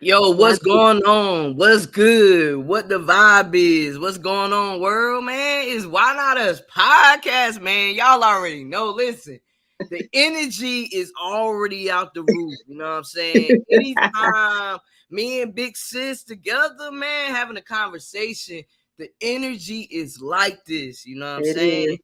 Yo, what's going on? What's good? What the vibe is? What's going on, world, man? Is Why Not Us podcast, man. Y'all already know. Listen, the energy is already out the roof. You know what I'm saying? Anytime me and Big Sis together, man, having a conversation, the energy is like this. You know what I'm It saying? is.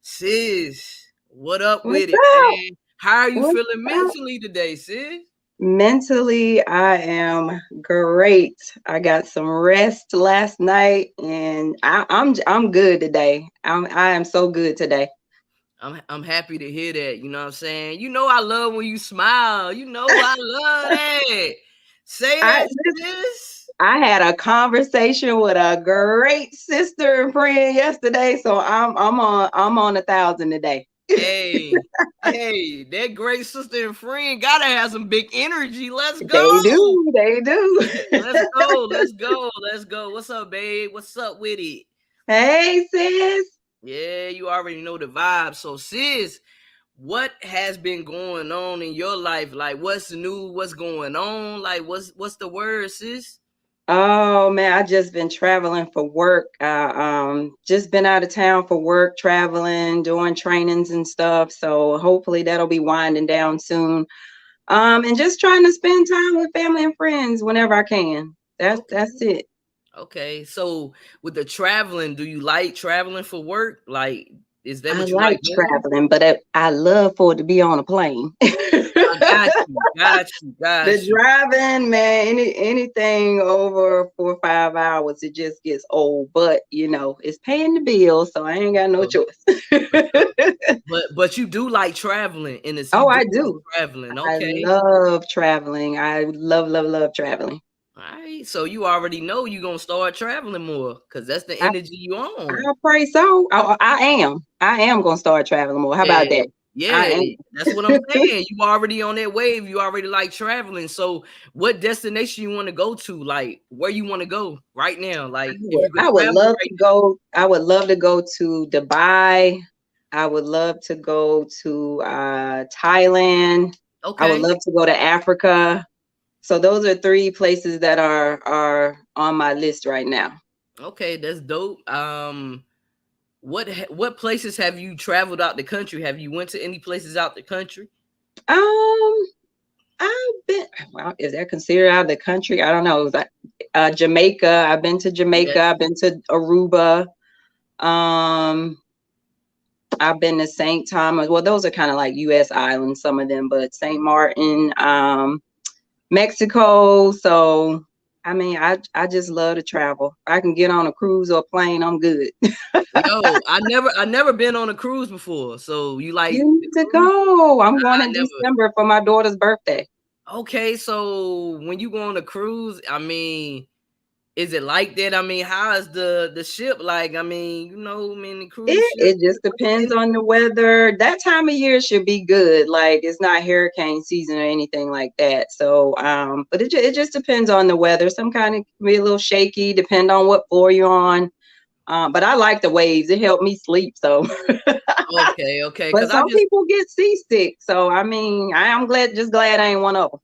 Sis, what up What's with it, up? man? How are you What's feeling up? mentally today, sis? Mentally, I am great. I got some rest last night, and I'm good today. I am so good today. I'm happy to hear that. You know what I'm saying? You know I love when you smile. You know I love that. Say I that, sis. I had a conversation with a great sister and friend yesterday, so I'm on 1,000 today. Hey, hey, that great sister and friend gotta have some big energy. Let's They go. do, they do. Let's go. Let's go. Let's go. What's up, babe? What's up with it? Hey, sis. Yeah, you already know the vibe. So, sis, what has been going on in your life? Like, what's new? What's going on? Like, what's the word, sis? Oh man, I just been traveling for work. Just been out of town for work, traveling, doing trainings and stuff. So hopefully that'll be winding down soon. And just trying to spend time with family and friends whenever I can. That's Okay. it. Okay. So with the traveling, do you like traveling for work? Like, is that I what you like like doing? traveling, but I love for it to be on a plane. I got you. Got you. The Got you. driving, man, anything over 4 or 5 hours, it just gets old. But it's paying the bills, so I ain't got no For choice. sure. But you do like traveling, and it's you Oh, do I like do. traveling. I Okay. love traveling. I love, love, love traveling. All right. So you already know you're gonna start traveling more because that's the I, energy you on. I pray so. I am gonna start traveling more. How about Yeah, that? I yeah, am. that's what I'm saying. You already on that wave. You already like traveling. So, what destination you want to go to? Like, where you want to go right now? I Like, if would, you could I would travel love right to go. I would love to go to Dubai. I would love to go to Thailand. now. I would Okay, love to go to Africa. So those are three places that are on my list right now. okay, that's dope. What places have you traveled out the country? Have you went to any places out the country? Um, I've been. Well, is that considered out of the country? I don't know. It was like Jamaica. I've been to Yeah. Jamaica. I've been to Aruba. Um, I've been to St. Thomas. Well, those are kind of like U.S. islands, some of them, but St. Martin, Mexico. So, I mean, I just love to travel. I can get on a cruise or a plane. I'm good. Yo, I never been on a cruise before. So you like You the need to cruise? go. I'm going I in never. December for my daughter's birthday. Okay, so when you go on a cruise, I mean, is it like that? I mean, how is the ship like? I mean, the cruise It ship. it just depends on the weather. That time of year should be good. Like it's not hurricane season or anything like that. So, but it just depends on the weather. Some kind of be a little shaky, depend on what floor you're on. But I like the waves. It helped me sleep. So, Okay, okay, but because I some just people get seasick. So, I mean, I am glad I ain't one of them.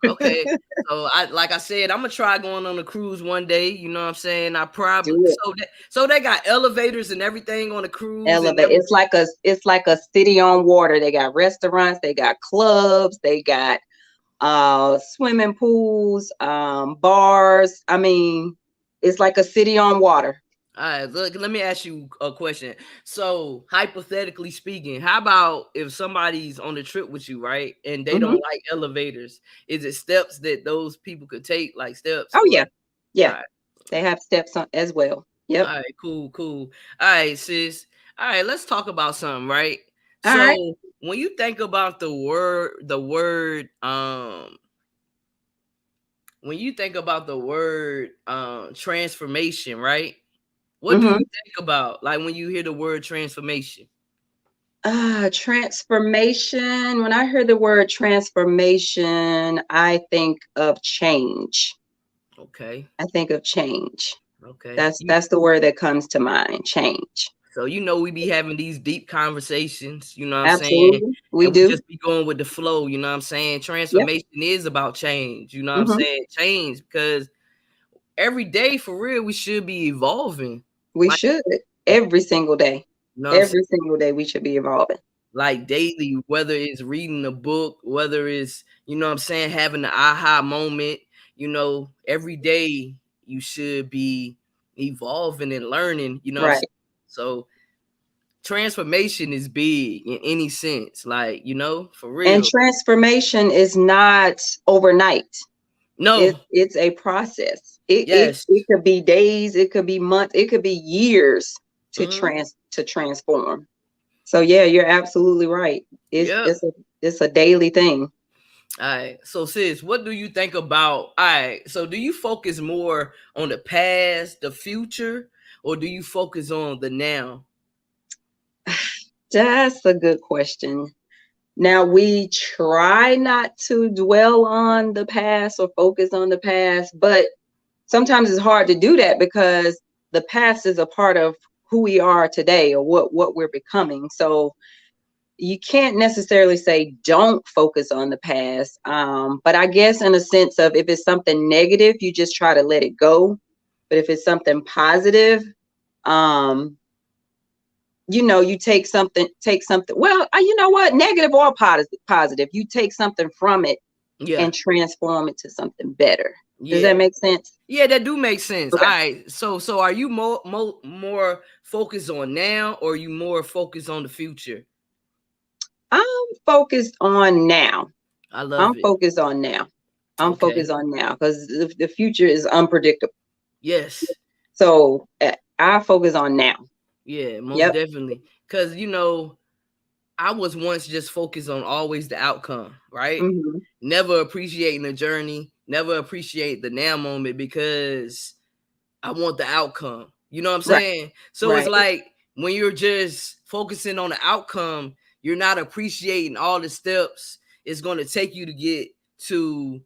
okay. So like I said, I'm gonna try going on a cruise one day. You know what I'm saying? I probably Do it. so they got elevators and everything on the cruise and Elevate. It's like a city on water. They got restaurants. They got clubs. They got swimming pools, bars. I mean, it's like a city on water. All right, look, let me ask you a question. So, hypothetically speaking, how about if somebody's on the trip with you, right, and they Hmm. don't like elevators? Is it steps that those people could take, like steps, Oh or yeah, all yeah. right, They have steps on as well. Yep. all right, cool, cool. All right, sis. All right, let's talk about something, right? All right. So, when you think about when you think about the word transformation, right? What do you Mm-hmm. think about like when you hear the word transformation? Transformation. When I hear the word transformation, I think of change. Okay. I think of change. Okay. That's the word that comes to mind. Change. So we be having these deep conversations, you know what I'm saying? Absolutely. We And we do. just be going with the flow, you know what I'm saying? Yep. Transformation is about change, you know what I'm Hmm. saying? Change, because every day for real we should be evolving. We Like, should every single day. you know what I'm saying? Every single day we should be evolving. Like daily, whether it's reading a book, whether it's, you know what I'm saying, having the aha moment, every day you should be evolving and learning, you know what I'm Right. saying? So transformation is big in any sense, like, for And real. transformation is not overnight. No, It's a process. yes. It could be days, it could be months, it could be years to Hmm. transform. So yeah, you're absolutely right. Yep. It's a daily thing. All right. So sis, what do you think about, all right, so do you focus more on the past, the future, or do you focus on the now? That's a good question. Now, we try not to dwell on the past or focus on the past, but sometimes it's hard to do that because the past is a part of who we are today or what we're becoming. So you can't necessarily say don't focus on the past. But I guess in a sense of if it's something negative, you just try to let it go. But if it's something positive, um, you take something. Well, you know what, negative or positive, you take something from it Yeah. and transform it to something better. Does Yeah. that make sense? Yeah, that do make sense. All Okay. right. So are you more focused on now, or are you more focused on the future? I'm focused on now. I I'm love it. focused on now. I'm focused Okay. on now because the future is unpredictable. Yes. So I focus on now. Yeah, most Yep. definitely. Cause I was once just focused on always the outcome, right? Hmm. Never appreciating the journey, never appreciate the now moment because I want the outcome. You know what I'm Right. saying? So it's Right. like when you're just focusing on the outcome, you're not appreciating all the steps it's going to take you to get to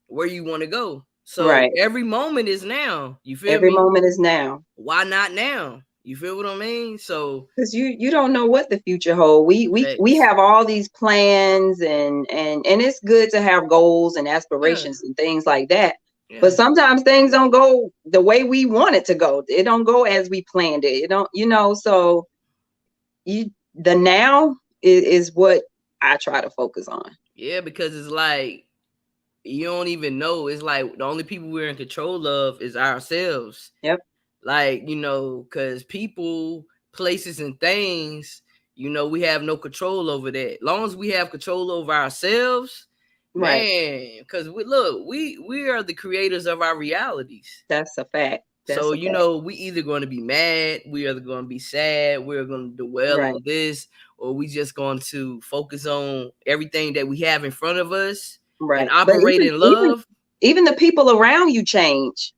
where you want to go. So Right. every moment is now. You feel Every me? moment is now. Why not now? You feel what I mean? So Because you don't know what the future holds. We facts. have all these plans and it's good to have goals and Yeah. aspirations and things like that. But Yeah. sometimes things don't go the way we want it to go. It don't go as we planned it. It don't, so the now is what I try to focus on. Yeah, because it's like you don't even know. It's like the only people we're in control of is ourselves. Yep. Like, because people, places, and things, we have no control over that. Long as we have control over ourselves, Right. man, because we are the creators of our realities. That's a fact. So, That's a fact. we either going to be mad, we either going to be sad, we're going to dwell Right. on this, or we just going to focus on everything that we have in front of us and Right. But operate in love. even the people around you change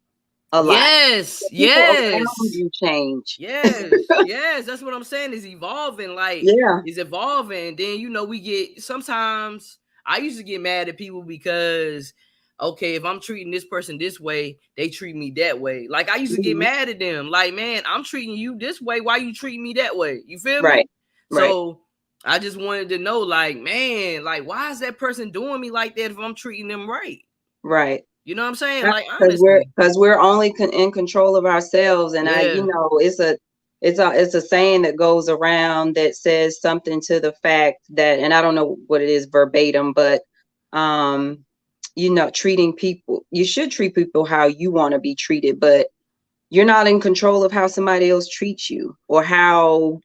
a lot. Yes, The people around yes. you change. Yes, yes, that's what I'm saying. Is evolving, like Yeah. is evolving. Then we get sometimes. I used to get mad at people because, okay, if I'm treating this person this way, they treat me that way. Like I used to get Hmm. mad at them. Like, man, I'm treating you this way. Why you treating me that way? You feel me? Right. Right. So I just wanted to know, like, man, like, why is that person doing me like that if I'm treating them right? Right. You know what I'm saying? Like, Because honestly, we're only in control of ourselves, and yeah, it's a saying that goes around that says something to the fact that, and I don't know what it is verbatim, but um, treating people, you should treat people how you want to be treated, but you're not in control of how somebody else treats you or how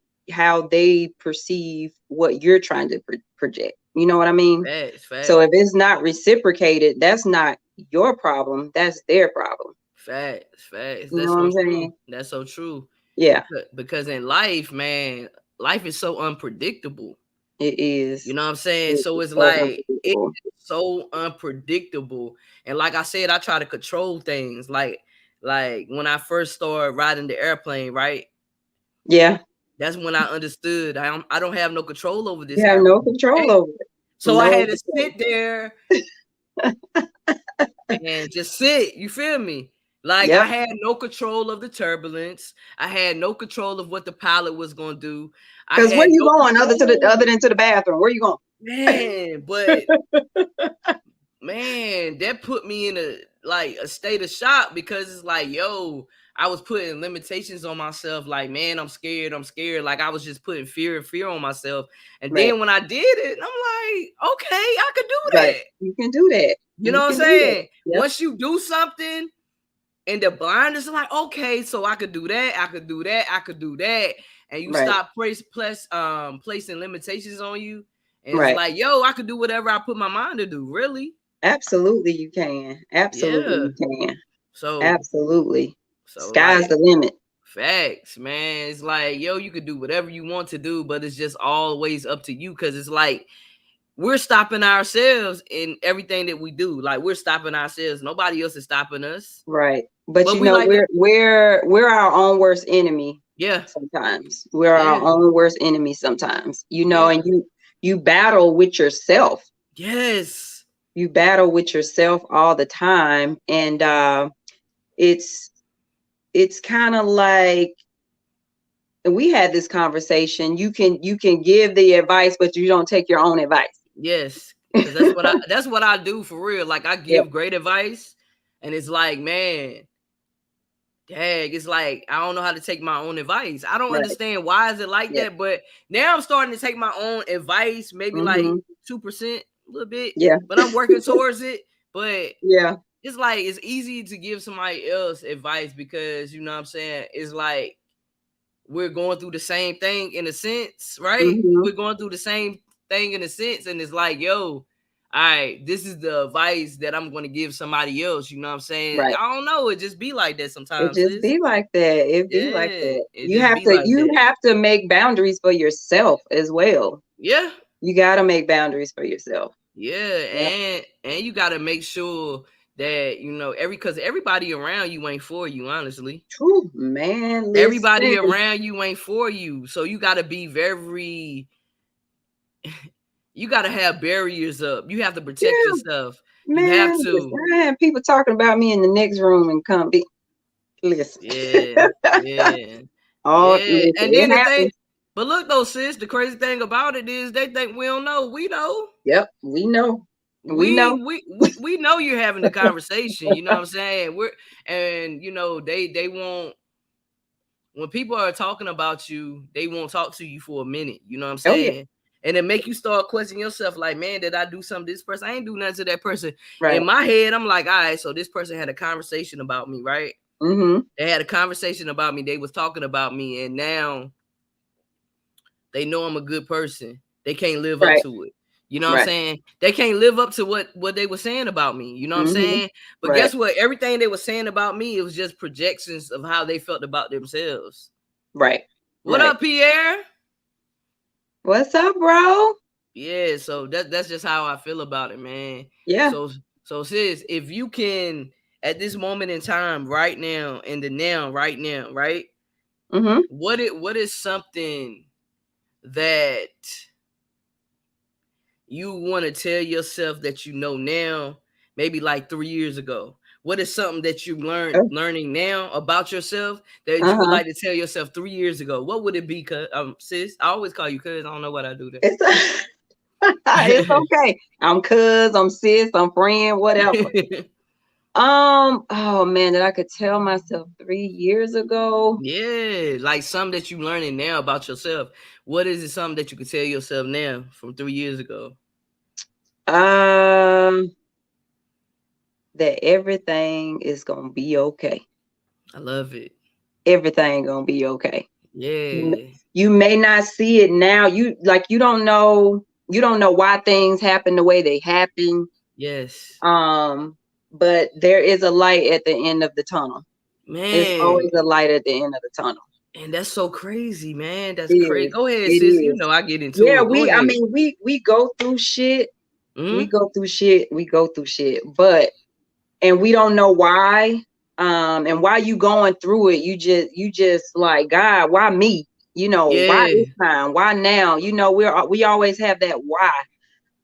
they perceive what you're trying to project. You know what I mean? facts, So facts. if it's not reciprocated, that's not your problem. That's their problem. Facts, facts. You know That's what so I'm true. saying? That's so true. Yeah, Because in life, man, life is so unpredictable. it You is. know what I'm saying? It So is it's so like it's unpredictable. so unpredictable. And like I said, I try to control things. Like when I first started riding the airplane, right? Yeah, That's when I understood I don't have no control over this you have no airplane, control right? over it. So I No had to control. sit there and just sit. You feel me? Like I Yep. had no control of the turbulence. I had no control of what the pilot was going to do. I Because where had you no going control, other than to the bathroom? Where you going? man. But man, that put me in a state of shock, because it's like, yo, I was putting limitations on myself. Like, man, I'm scared. I'm scared. Like I was just putting fear on myself. And Right. then when I did it, I'm like, okay, I could do Right. that. You can do that. You You know what I'm can do that. saying? Yep. Once you do something, and the blinders are like, okay, so I could do that, I could do that, I could do that, and you Right. stop placing limitations on you, and it's Right. like, yo, I could do whatever I put my mind to do. Really? Absolutely, you can. Absolutely, Yeah. you can. So, Absolutely. Sky's like, the limit. facts, man. It's like, yo, you could do whatever you want to do, but it's just always up to you, because it's like we're stopping ourselves in everything that we do. Like we're stopping ourselves. Nobody else is stopping us. Right. But But you we know, like to, we're our own worst enemy yeah, sometimes. We're our yeah, own worst enemy sometimes. You know, yeah, and you battle with yourself. yes. You battle with yourself all the time. And it's kind of like, we had this conversation. You can give the advice, but you don't take your own advice. Yes, because that's what I do for real. Like I Yep. give great advice, and it's like, man, dang, it's like I don't know how to take my own advice. I don't Right. understand why is it like Yeah. that, but now I'm starting to take my own advice, maybe like Mm-hmm. 2%, a little bit, Yeah. but I'm working towards it. But Yeah. it's like it's easy to give somebody else advice, because you know what I'm saying. It's like we're going through the same thing in a sense, right? Mm-hmm. We're going through the same thing in a sense, and it's like, yo, all right, this is the advice that I'm going to give somebody else. You know what I'm saying? Right. I don't know. It just be like that It sometimes, just sis. be like that. It be like Yeah, that. it just be like You that. have to make boundaries for yourself as well. Yeah, You got to make boundaries for yourself. yeah, Yep. and you got to make sure that you know because everybody around you ain't for you, honestly. True, man. Everybody Listen. around you ain't for you, so you got to be very. You got to have barriers up. You have to protect Yeah, yourself. You have man. Listen, to. I had people talking about me in the next room and come be. Listen. Yeah, yeah, Oh, yeah. listen. And then It the thing, happens. but look though, sis, the crazy thing about it is they think we don't know. We know. Yep. We know. We We know. we we we know you're having a conversation. You know what I'm saying? And you know they won't, when people are talking about you, they won't talk to you for a minute. You know what I'm Oh yeah. saying? And it make you start questioning yourself, like, man, did I do something to this person? I ain't do nothing to that person. In Right. my head, I'm like, all right, so this person had a conversation about me, right? Mm-hmm. They had a conversation about me. They was talking about me, and now they know I'm a good person. They can't live up Right. to it. You know what I'm Right. saying? They can't live up to what they were saying about me. You know what I'm Mm-hmm. saying? But Right. guess what? Everything they were saying about me, it was just projections of how they felt about themselves. Right. What Right. up, Pierre? What's up, bro? Yeah, so that's just how I feel about it, man. Yeah. So sis, if you can at this moment in time, right now, in the now, right now, right? Mm-hmm. What is something that you want to tell yourself that you know now, maybe like 3 years ago? What is something that you learning now about yourself that you would Uh-huh. like to tell yourself 3 years ago? What would it be? Sis, I always call you cuz. I don't know what I do It's it's there. okay. I'm cuz, I'm sis, I'm friend, whatever. Oh man, that I could tell myself 3 years ago. Yeah, like something that you learning now about yourself. What is it? Something that you could tell yourself now from 3 years ago? Um, that everything is gonna be okay. I love it. Everything gonna be okay. Yeah. You may not see it now. You don't know why things happen the way they happen. Yes. But there is a light at the end of the tunnel. There's Man. always a light at the end of the tunnel. And that's so crazy, man. That's It crazy. is. Go ahead, It sis. You is. know I get into Yeah, it. Go I ahead. mean, we go through shit. We Hmm. go through shit. We go through shit. And we don't know why. And while you going through it, you just like, God, why me? Why Yeah. this time? Why now? We always have that why.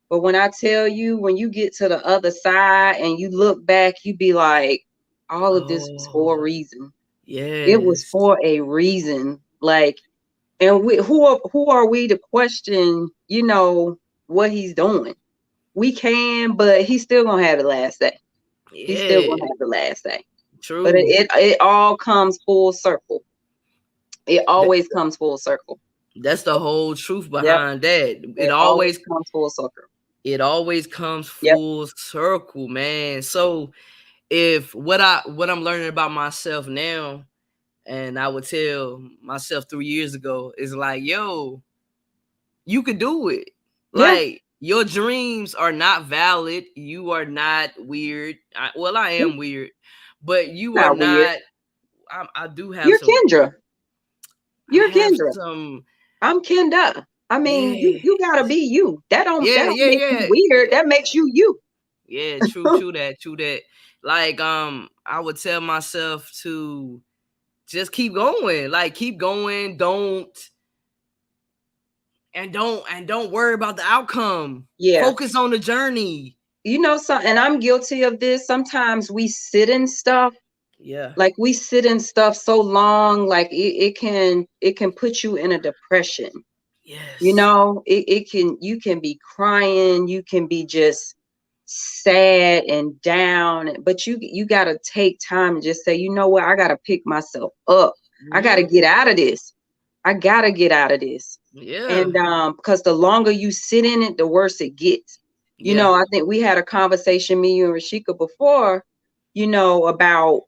But when I tell you, when you get to the other side and you look back, you be like, All of this was for a Oh, reason. It was yes. for a reason. Like, and who are we to question, what he's doing? We can, but he's still gonna have the last say. He's still Yeah. gonna have the last say. But True. it all comes full circle. It Th- always comes full circle. That's the whole truth Yep. behind that. It always comes full circle. It always comes Yep. full circle, man. So if what I'm learning about myself now, and I would tell myself 3 years ago, is like, yo, you could do it. Yeah. Like, your dreams are not valid. You are not weird. I You're am weird, but you are not weird. not. I do have You're some. Kendra. I You're have Kendra. some. I'm Kenda. I mean, Yeah, you gotta be you. That yeah, don't yeah, make you yeah, weird. yeah, That makes you you. yeah. True that, true that. Like, I would tell myself to just keep going. Like, keep going. Don't worry about the outcome. Yeah. Focus on the journey. And I'm guilty of this. Sometimes we sit in stuff, Yeah. like we sit in stuff so long, like it can put you in a depression. Yes. You can be crying, you can be just sad and down, but you got to take time and just say, you know what, I got to pick myself up. I got to Hmm. get out of this. I got to get out of this. Yeah. And because the longer you sit in it, the worse it gets. Yeah. I think we had a conversation, me, you, and Rashika, before, about,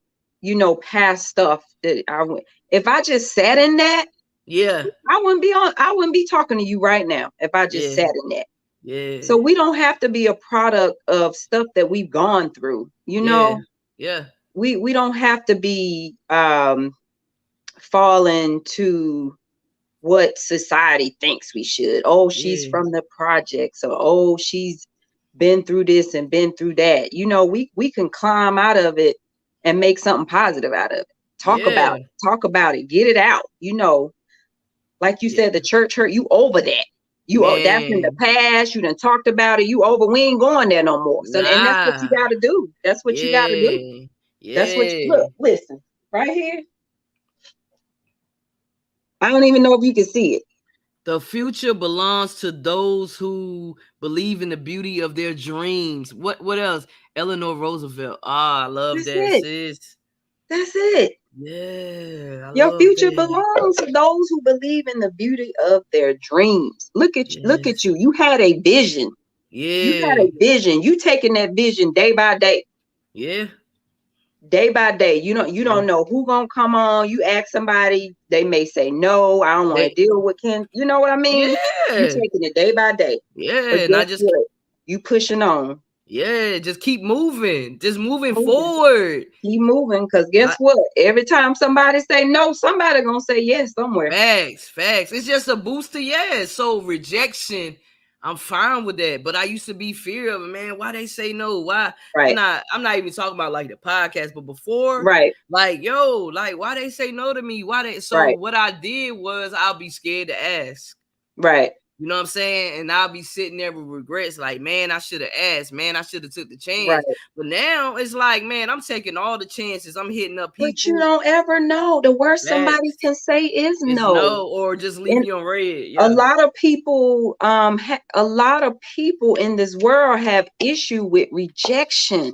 past stuff that I went. If I just sat in that, Yeah. I wouldn't be talking to you right now if I just Yeah. sat in that. Yeah. So we don't have to be a product of stuff that we've gone through. Yeah. Yeah. We don't have to be falling to what society thinks we should. Oh, she's Yeah. from the projects, or oh, she's been through this and been through that. We can climb out of it and make something positive out of it. Yeah. Talk about it, get it out. Like you Yeah. said, the church hurt you, over that. That's in the Man. past. You done talked about it. You over. We ain't going there no more. So, and that's what you Nah. got to do. That's what you got to do. Yeah. That's what you Yeah. look. Listen, right here. I don't even know if you can see it. The future belongs to those who believe in the beauty of their dreams. What else? Eleanor Roosevelt. Ah, I love That's that, it. sis. That's it. Yeah, I Your love future that. belongs to those who believe in the beauty of their dreams. Look at Yes. you. You had a vision. You had Yeah. a vision. You taking that vision day by day. Yeah. Day by day. You don't Yeah. know who gonna come on. You ask somebody, they may say no, I don't want to They deal with Ken. You know what I mean? You yeah. taking it day by day. But Yeah. And I guess just what? You pushing on. yeah, just keep moving. Just moving Moving. forward. Keep moving. Cause guess I, what? Every time somebody say no, somebody gonna say yes somewhere. facts. It's just a booster, yeah. So rejection, I'm fine with that. But I used to be fear of it, man. Why they say no? Why? Right. I'm not even talking about like the podcast, but before, Right. like, yo, like why they say no to me? Why they so Right. what I did was I'll be scared to ask. Right. You know what I'm saying? And I'll be sitting there with regrets, like, man, I should have asked, man, I should have took the chance. Right. But now it's like, man, I'm taking all the chances. I'm hitting up But you people. don't ever know. The worst somebody Facts. can say is It's no. no, or just leave And me on red. a Yeah. lot of people a lot of people in this world have issue with rejection.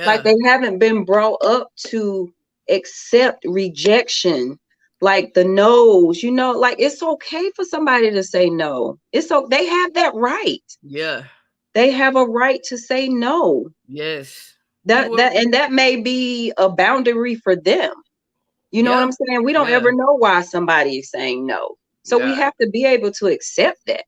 Like Yeah. they haven't been brought up to accept rejection, like the no's. Like it's okay for somebody to say no. They have that right. Yeah. They have a right to say no. Yes. that You are. that and that may be a boundary for them. You know what Yeah. I'm saying? We don't Yeah. ever know why somebody is saying no. So we Yeah. have to be able to accept that.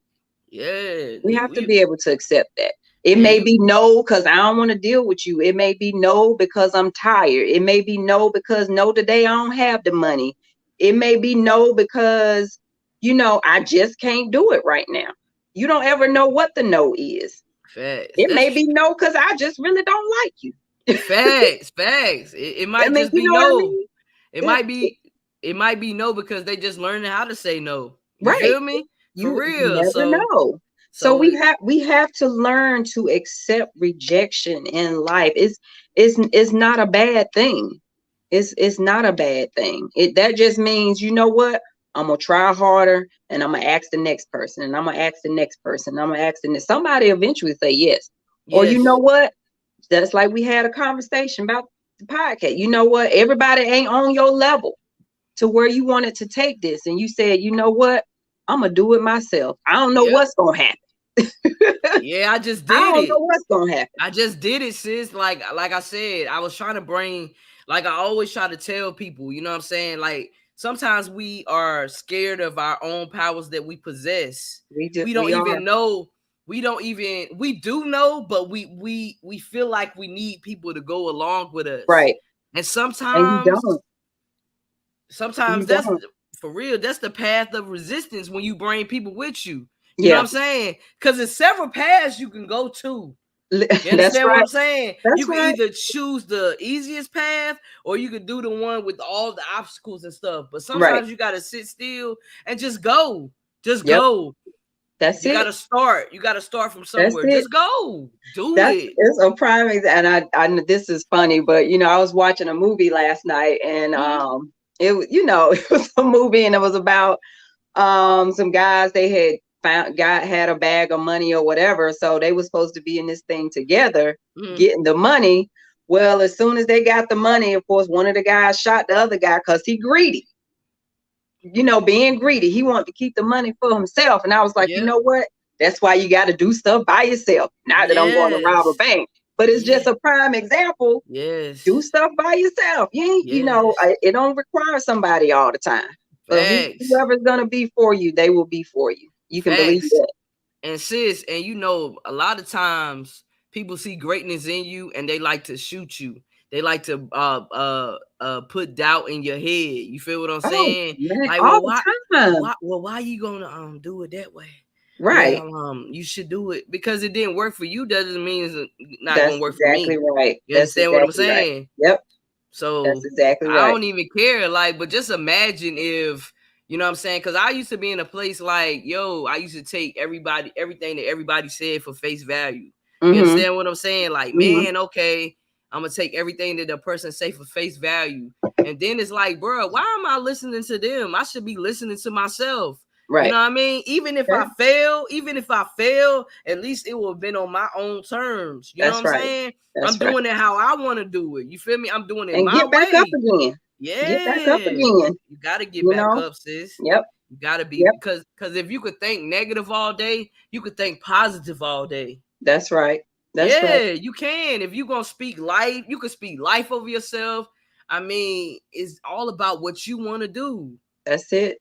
Yeah. We have to We be able to accept that. It and may you be no because I don't want to deal with you. It may be no because I'm tired. It may be no because no, today I don't have the money. It may be no because, I just can't do it right now. You don't ever know what the no is. facts. It That's may be no because I just really don't like you. facts. It I might mean, just you be know what I no. mean? It It, might be it might be no because they just learning how to say no. You right. feel me? For You real. never So know. So so it we have to learn to accept rejection in life. It's not a bad thing. It's not a bad thing. That just means, you know what? I'm gonna try harder, and I'm gonna ask the next person, and I'm gonna ask the next person, and I'm gonna ask the next. Somebody eventually say yes. Or you know Yes. what? That's like we had a conversation about the podcast. You know what? Everybody ain't on your level to where you wanted to take this, and you said, you know what? I'm gonna do it myself. I don't know Yep. what's gonna happen. Yeah, I just I did don't know it. what's gonna happen. I just did it, sis. Like I said, I was trying to bring, like I always try to tell people, you know what I'm saying? Like sometimes we are scared of our own powers that we possess. We don't We are. even know. We do know, but we feel like we need people to go along with us. Right. And And you sometimes don't. You that's don't. for real, that's the path of resistance when you bring people with you. You know what Yeah. I'm saying? Because there's several paths you can go to. You That's understand what right. I'm saying? That's You can right. either choose the easiest path or you could do the one with all the obstacles and stuff. But Right. sometimes you got to sit still and just go. Just Yep. go. That's You got it. to start. You got to start from That's somewhere. it. Just go. Do That's it. it's a prime example. And I this is funny, but I was watching a movie last night, and Mhm. it was it was a movie, and it was about some guys. They had a bag of money or whatever, so they were supposed to be in this thing together Mhm. getting the money. Well, as soon as they got the money, of course, one of the guys shot the other guy because he greedy. Being greedy. He wanted to keep the money for himself. And I was like, you Yep. know what? That's why you got to do stuff by yourself. Not that I'm going to rob a Yes. bank, but it's Yeah. just a prime example. Do Yes. stuff by yourself. You ain't, Yes. it don't require somebody all the time. But Facts. whoever's going to be for you, they will be for you. You can believe Facts. that. And sis, and a lot of times people see greatness in you and they like to shoot you. They like to put doubt in your head. You feel what I'm Oh, saying? man, Like, all well, the time. why you gonna do it that way? Right. Well, you should do it because it didn't work for you. Doesn't mean it's not That's gonna work for exactly me. right. You That's understand what I'm exactly right. saying? Yep. That's So exactly I right. don't even care. Like, but just imagine if you know what I'm saying? Because I used to be in a place like, I used to take everything that everybody said for face value. You Mm-hmm. understand what I'm saying? Like, Mm-hmm. man, okay, I'm gonna take everything that the person say for face value. And then it's like, bro, why am I listening to them? I should be listening to myself. You Right. know what I mean? Even if Okay. I fail, at least it will have been on my own terms. You know what That's I'm right. saying? I'm That's right. doing it how I want to do it. You feel me? I'm doing it And my get back up way. again. Get back up Yeah, again. you gotta get You back know? up, sis. Yep. You gotta be Yep. because if you could think negative all day, you could think positive all day. That's right. That's right. Yeah, you can. If you gonna speak life, you can speak life over yourself. I mean, it's all about what you want to do. That's it.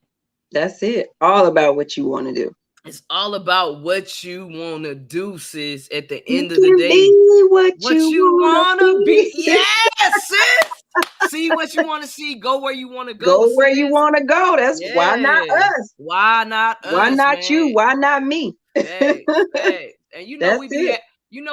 That's it. All about what you want to do. It's all about what you want to do, sis. At the You end of the can day, be what what you you want to wanna be. be. Yes, sis. See what you want to see. Go where you want to go, Go where you sis. want to go. That's why not Yeah. us. Why not Why us, not you? man? Why not me? Facts, facts. And That's it.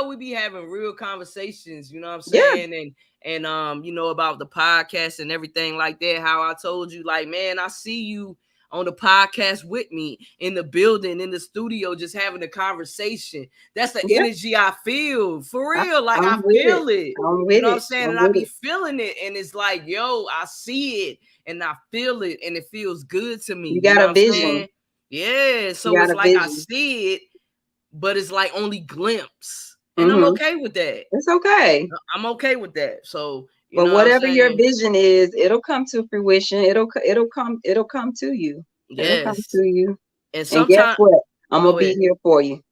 we be having real conversations, you know what I'm Yeah. saying? And about the podcast and everything like that. How I told you, like, man, I see you on the podcast with me in the building, in the studio, just having a conversation. That's the Yeah. energy I feel for real. Like I'm I with it. feel it. I'm You with know what I'm it. saying? I'm And I with be it. feeling it. And it's like, yo, I see it and I feel it and it feels good to me. You You got know a what I'm vision. saying? Yeah. You So got it's a like I vision. see it, but it's like only glimpse. And I'm Mm-hmm. okay with that. It's okay. I'm okay with that. So, you But know what I'm whatever your saying? vision is, it'll come to fruition. It'll come to you. It'll come Yes. to you. And And guess sometimes, what? I'm gonna go be ahead. here for you.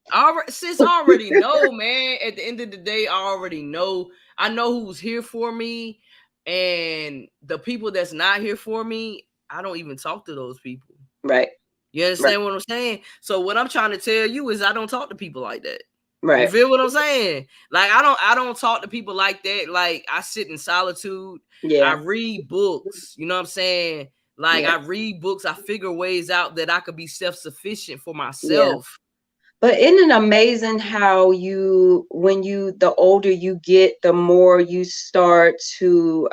Sis, I already know, man. At the end of the day, I already know. I know who's here for me. And the people that's not here for me, I don't even talk to those people. Right. You Right. understand what I'm saying? So what I'm trying to tell you is I don't talk to people like that. You Right. feel what I'm saying? Like I don't talk to people like that. Like I sit in solitude. I Yeah. read books. You know what I'm saying? Like Yeah. I read books. I figure ways out that I could be self-sufficient for Yeah. myself. But isn't it amazing how the older you get, the more you start to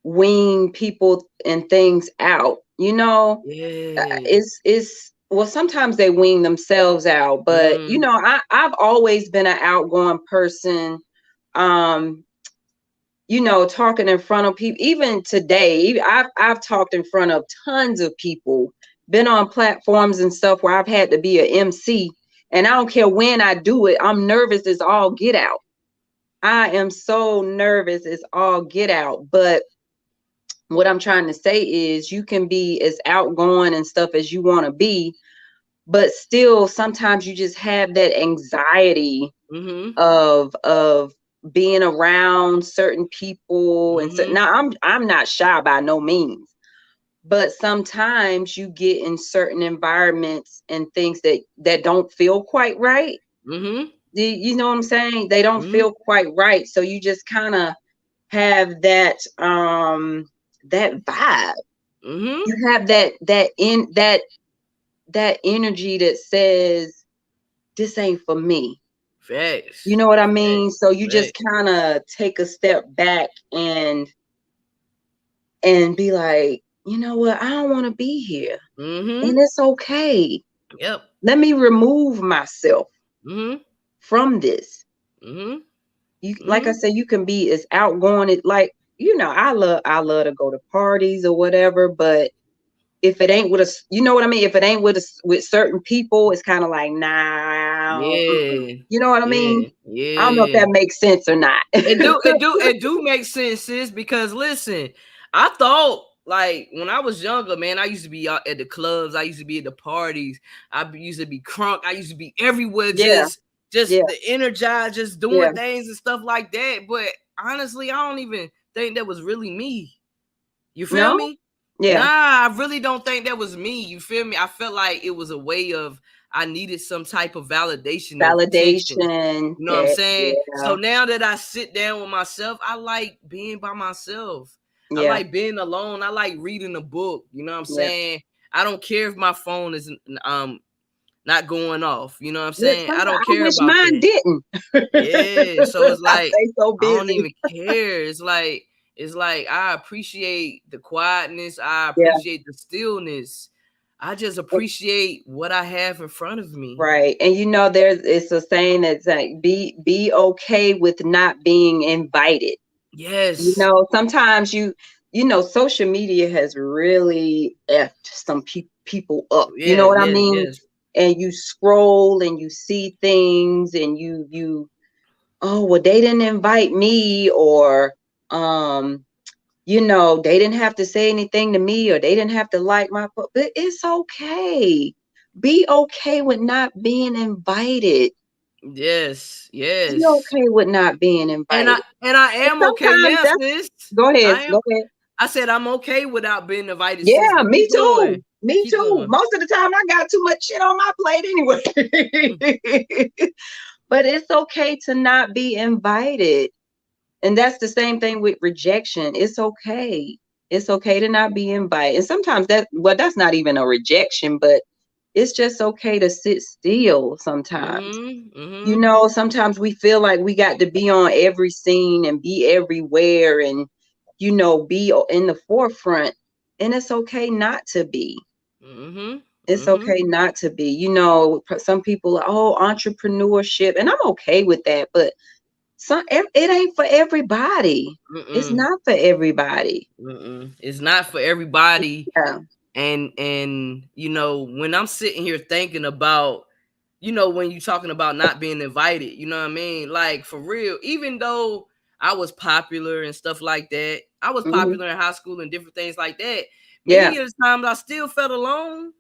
wean people and things out? Yeah. It's well, sometimes they wean themselves out, but Mm, I've always been an outgoing person. Um, talking in front of people. Even today, I've talked in front of tons of people, been on platforms and stuff where I've had to be a MC, and I don't care when I do it. I'm nervous as all get out. I am so nervous as all get out. But what I'm trying to say is you can be as outgoing and stuff as you want to be, but still sometimes you just have that anxiety of being around certain people. And so now I'm not shy by no means, but sometimes you get in certain environments and things that don't feel quite right. You know what I'm saying? They don't feel quite right, so you just kind of have that vibe. You have that energy that says this ain't for me. Facts. You know what I mean? So you just Facts. kind of take a step back and be like, you know what? I don't want to be here. And it's okay. Yep. Let me remove myself from this. You, like I said, you can be as outgoing as, like, I love to go to parties or whatever, but if it ain't with us, you know what I mean? If it ain't with us, with certain people, it's kind of like, nah. Yeah. You know what I mean? I don't know if Yeah. that makes sense or not. It do make sense, sis, because listen, I thought, like, when I was younger, man, I used to be out at the clubs, I used to be at the parties, used to be crunk, I used to be everywhere, Yeah, just yeah, the energized, just yeah. doing things and stuff like that. But honestly, I don't even think that was really me. You feel No? me? Nah, Yeah. I really don't think that was me. You feel me? I felt like it was a way of, I needed some type of validation of attention. Validation. You know what I'm That, saying? yeah, So now that I sit down with myself, I like being by myself. I yeah, like being alone. I like reading a book. You know what I'm yeah. saying? I don't care if my phone is not going off. You know what I'm Yeah, saying? I don't sometimes I care wish about mine that. didn't. Yeah. So it's I like, stay so I don't busy. even care. It's like I appreciate the quietness. I Yeah. appreciate the stillness. I just appreciate what I have in front of me. Right. And it's a saying that's like, be okay with not being invited. Yes. Sometimes social media has really effed some people up. You know Yeah, what I yes, mean? yes. And you scroll and you see things and oh, well, they didn't invite me, or they didn't have to say anything to me, or they didn't have to like my post. But it's okay. Be okay with not being invited. Yes, Be yes. okay with not being And invited. I And am okay sometimes now, that's sis. go ahead, I am. go ahead. I said I'm okay without being invited, sis, Yeah, but me keep too. going. Me Keep too. going. Most of the time I got too much shit on my plate anyway. But it's okay to not be invited. And that's the same thing with rejection. It's okay. It's okay to not be invited. And sometimes that's not even a rejection, but it's just okay to sit still sometimes. Sometimes we feel like we got to be on every scene and be everywhere and, be in the forefront. And it's okay not to be. It's okay not to be. Some people are, oh, entrepreneurship. And I'm okay with that. But it ain't for everybody. It's not for everybody. It's not for everybody. Yeah. And when I'm sitting here thinking about, when you're talking about not being invited, you know what I mean? Like, for real, even though I was popular and stuff like that, I was Hmm. popular in high school and different things like that. Yeah. Many of the times I still felt alone.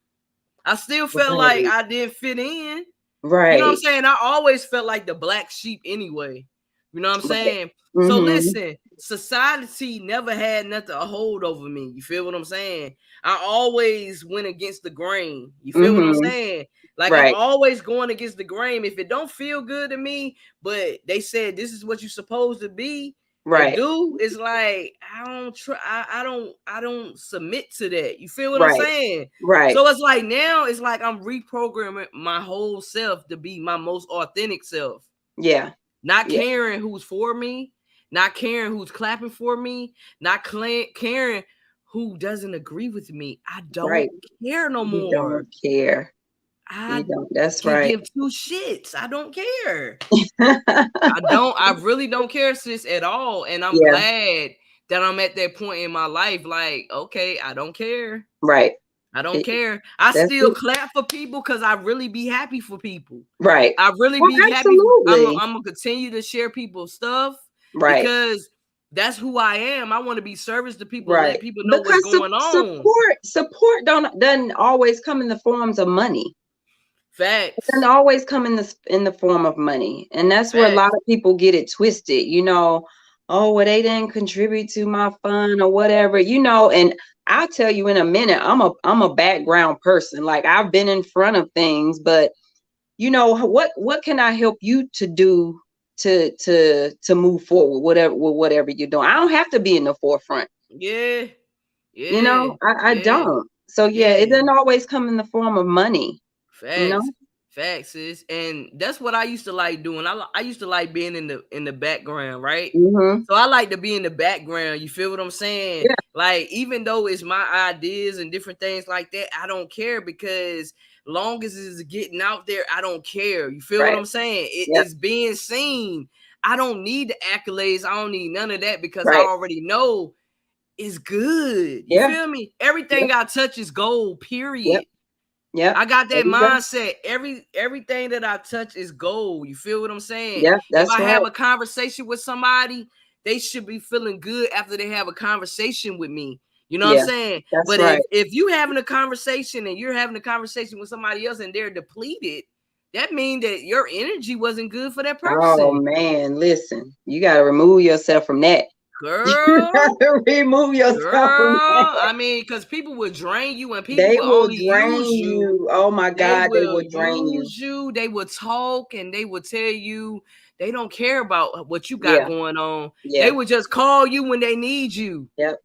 I still felt like Right. I didn't fit in. You know what I'm Right. saying? I always felt like the black sheep anyway. You know what I'm Right. saying? So Hmm. listen, society never had nothing a hold over me. You feel what I'm saying? I always went against the grain. You feel what I'm Hmm. saying? Like, I'm Right. always going against the grain. If it don't feel good to me, but they said this is what you're supposed to be and Right. do, it's like I don't try. I don't submit to that. You feel what I'm Right. saying? Right. So it's like now it's like I'm reprogramming my whole self to be my most authentic self. Yeah. Not Yeah. caring who's for me, not caring who's clapping for me, not caring who doesn't agree with me. I don't Right. care no You more. don't care. I You don't. That's can right. give two shits. I don't care. I really don't care, sis, at all. And I'm Yeah. glad that I'm at that point in my life. Like, okay, I don't care. Right. I don't care. I That's still it. clap for people because I really be happy for people. Right. I really Well, be happy. I'm absolutely. gonna continue to share people's stuff Right. because that's who I am. I want to be service to people and let Right. people know what's Because going on. support doesn't always come in the forms of money. It doesn't Facts. always come in the form of money. And that's where a lot Facts. of people get it twisted, oh, well, they didn't contribute to my fund or whatever, and I'll tell you in a minute, I'm a background person. Like, I've been in front of things, but what can I help you to do to move forward, whatever you're doing. I don't have to be in the forefront. Yeah. Yeah. I Yeah. don't. So yeah, it Yeah. doesn't always come in the form of money, you Facts. know? Facts is, and that's what I used to like doing. I used to like being in the background, right? Mm-hmm. So I like to be in the background. You feel what I'm saying? Yeah, Like, even though it's my ideas and different things like that, I don't care because long as it's getting out there, I don't care. You feel what right. I'm saying? Yep, It's being seen. I don't need the accolades. I don't need none of that because I right. already know it's good. You Yeah, feel me? yep, Everything I touch is gold, yep, period. yep. I got There that you go. mindset. Everything that I touch is gold. You feel what I'm saying? Yep, If that's I right. have a conversation with somebody, they should be feeling good after they have a conversation with me. You know what I'm Yeah, saying? that's But right. if you having a conversation and you're having a conversation with somebody else and they're depleted, that means that your energy wasn't good for that Oh person. man, listen, you got to remove yourself from that. You got Girl, to remove yourself from girl. that. I mean, because people will drain you and people They will will only use drain you. you. Oh my They God, they will will drain you. use you. They will talk and they will tell you they don't care about what you got Yeah, going on. They yeah, will just call you when they need you. yep.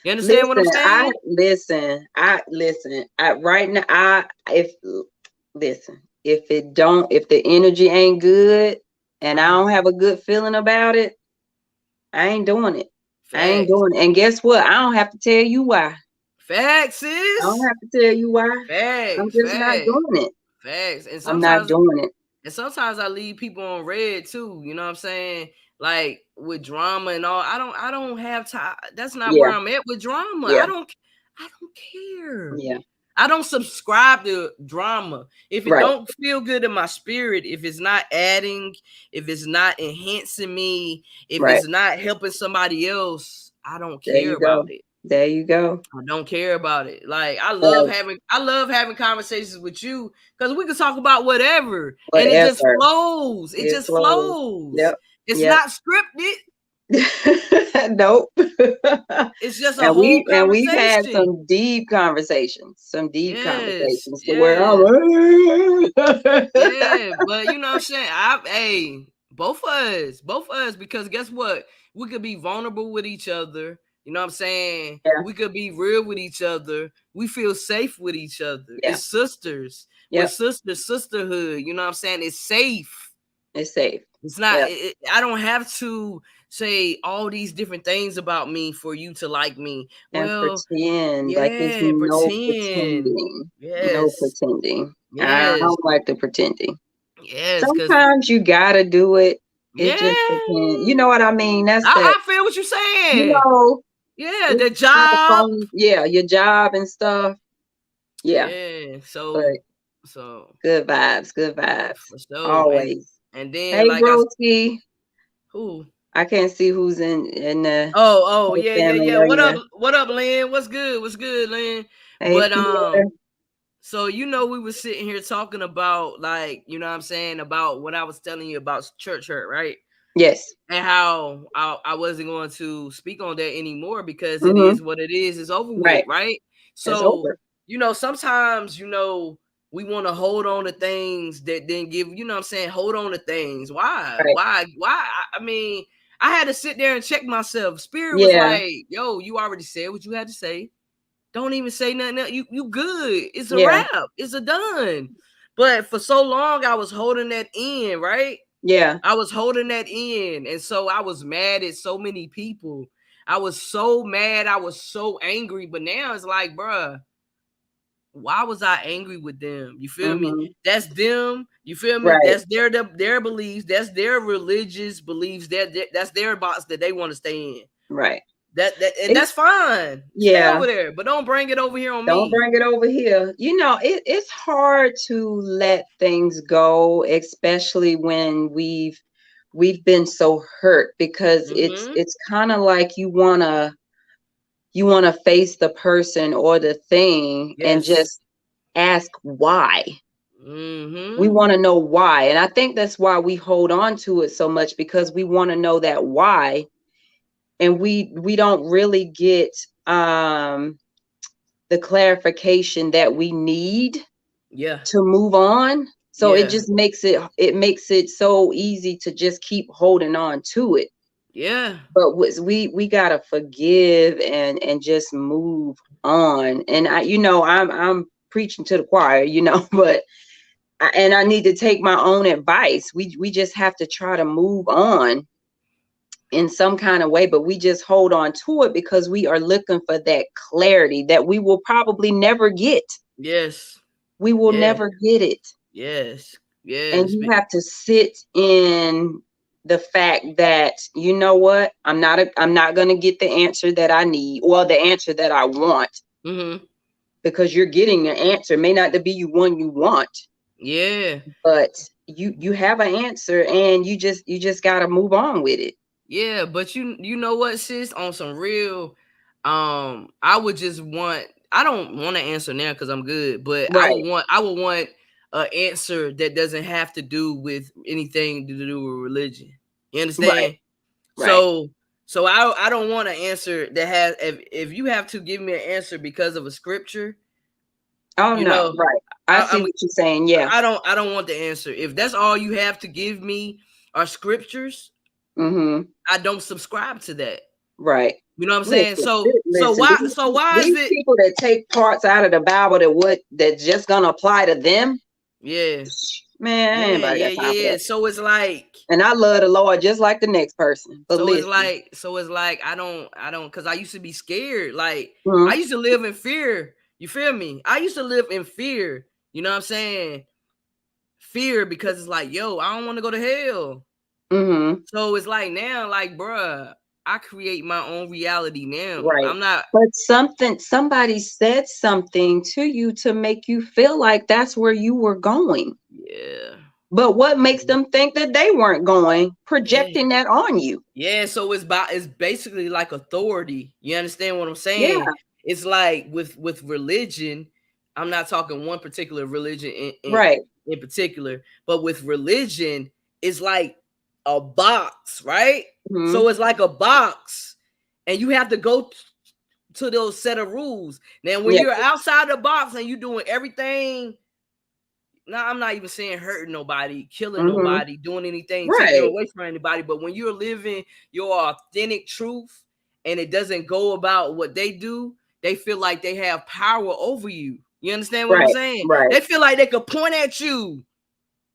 You understand what I'm Listen, saying? I right now, listen, if the energy ain't good and I Uh-huh. don't have a good feeling about it, I ain't doing it. I ain't Facts. doing it. And guess what? I don't have to tell you why. Facts, I don't sis. have to tell you why. I'm Facts. just not Facts. doing it. Facts. I'm not doing it. And sometimes I leave people on red too. You know what I'm saying? Like with drama and all. I don't have time. That's not where Yeah, I'm at with drama. yeah, I don't care. yeah. I don't subscribe to drama. If it Right, don't feel good in my spirit, if it's not adding, if it's not enhancing me, if right. it's not helping somebody else, I don't There care you about go. it. There you go. I don't care about it. Like Uh, I love having conversations with you because we can talk about whatever and it just whatever. flows. It It just flows. flows. Yep. It's Yep. not scripted. Nope. It's just a and whole we've had conversation. some deep Yes, conversations to where yes. I'm Yeah, but you know what I'm saying? Both of us, because guess what? We could be vulnerable with each other. You know what I'm saying? yeah, We could be real with each other. We feel safe with each other. yeah, It's sisters. With yep. sisterhood. You know what I'm saying? It's safe. It's safe. It's not, Yep. I don't have to say all these different things about me for you to like me. And Well, pretend like it's yeah, no pretend. pretending. No Yes. pretending. I Yes. don't like the pretending. Yes. Because, Sometimes you gotta do it. It just depends. You yeah. know what I mean? That's that, I feel what you're you saying. know, Yeah, it's the kind of job. fun. Yeah, your job and stuff. Yeah. Yeah. But So good vibes, good vibes. for sure. Always. And then Hey, like I broski. who? I can't see who's in the Oh, whole yeah, yeah, family. yeah. Are you? What up, Lynn? What's good? What's good, Lynn? Hey, But Pierre. so we were sitting here talking about, like, you know what I'm saying, about what I was telling you about church hurt, right? Yes. And how I wasn't going to speak on that anymore because it Mm-hmm. is what it is. It's over with, Right. right? It's So, over. sometimes, we want to hold on to things that didn't give, you know what I'm saying? Hold on to things. Why? Right. Why? I mean, I had to sit there and check myself. Spirit was Yeah. like, yo, you already said what you had to say. Don't even say nothing else. You good. It's a Yeah. wrap. It's a done. But for so long, I was holding that in, right? Yeah. I was holding that in. And so I was mad at so many people. I was so mad. I was so angry. But now it's like, bruh, why was I angry with them? You feel me? Mm-hmm. That's them. You feel me? Right. That's their beliefs. That's their religious beliefs. That's their box that they want to stay in. Right. That and It, that's fine. Stay yeah. over there, but don't bring it over here on Don't me. bring it over here. It's hard to let things go, especially when we've been so hurt, because Mm-hmm. it's kind of like you wanna face the person or the thing and Yes. just ask why. We Mm-hmm. want to know why. And I think that's why we hold on to it so much, because we want to know that why. And we don't really get the clarification that we need Yeah. to move on. So it Yeah. just makes it so easy to just keep holding on to it. Yeah. But we gotta forgive and just move on. And I'm preaching to the choir, but I need to take my own advice. We just have to try to move on in some kind of way, but we just hold on to it because we are looking for that clarity that we will probably never get. Yes. We will Yeah. never get it. Yes. And Yes. you have to sit in the fact that, you know what, I'm not going to get the answer that I need, or the answer that I want, Mm-hmm. because you're getting an answer. It may not be you one you want, Yeah. but you have an answer, and you just got to move on with it. Yeah, but you know what, sis, on some real, I would just want, I don't want to answer now because I'm good, but Right. I would want an answer that doesn't have to do with anything to do with religion. You Right. understand? Right. So I don't want an answer that has, if you have to give me an answer because of a scripture, Oh you no. know, Right. I I, see I'm what you're saying. Yeah. I don't want the answer. If that's all you have to give me are scriptures, Mm-hmm. I don't subscribe to that. Right. You know what I'm saying? Listen, So listen. why is These it? people that take parts out of the Bible that's just gonna apply to them, Yeah, man, yeah, anybody yeah, got time for yeah, yeah. that. And I love the Lord just like the next person. But listen. So it's like I don't, because I used to be scared. Like I Mm-hmm. used to live in fear. You feel me? I used to live in fear. You know what I'm saying? Fear, because it's like, yo, I don't want to go to hell. Mm-hmm. So it's like now, like, bruh, I create my own reality now. Right. I'm not. But somebody said something to you to make you feel like that's where you were going. Yeah, But what makes them think that they weren't going, yeah. projecting that on you? Yeah, so it's basically like authority. You understand what I'm Yeah. saying? It's like with religion, I'm not talking one particular religion Right. in particular, but with religion, it's like a box, right? Mm-hmm. So it's like a box, and you have to go to those set of rules. Now, when Yeah. you're outside the box and you're doing everything, now I'm not even saying hurting nobody, killing Mm-hmm. nobody, doing anything, taking Right. away from anybody. But when you're living your authentic truth and it doesn't go about what they do, they feel like they have power over you. You understand what I'm Right. saying? Right. They feel like they could point at you.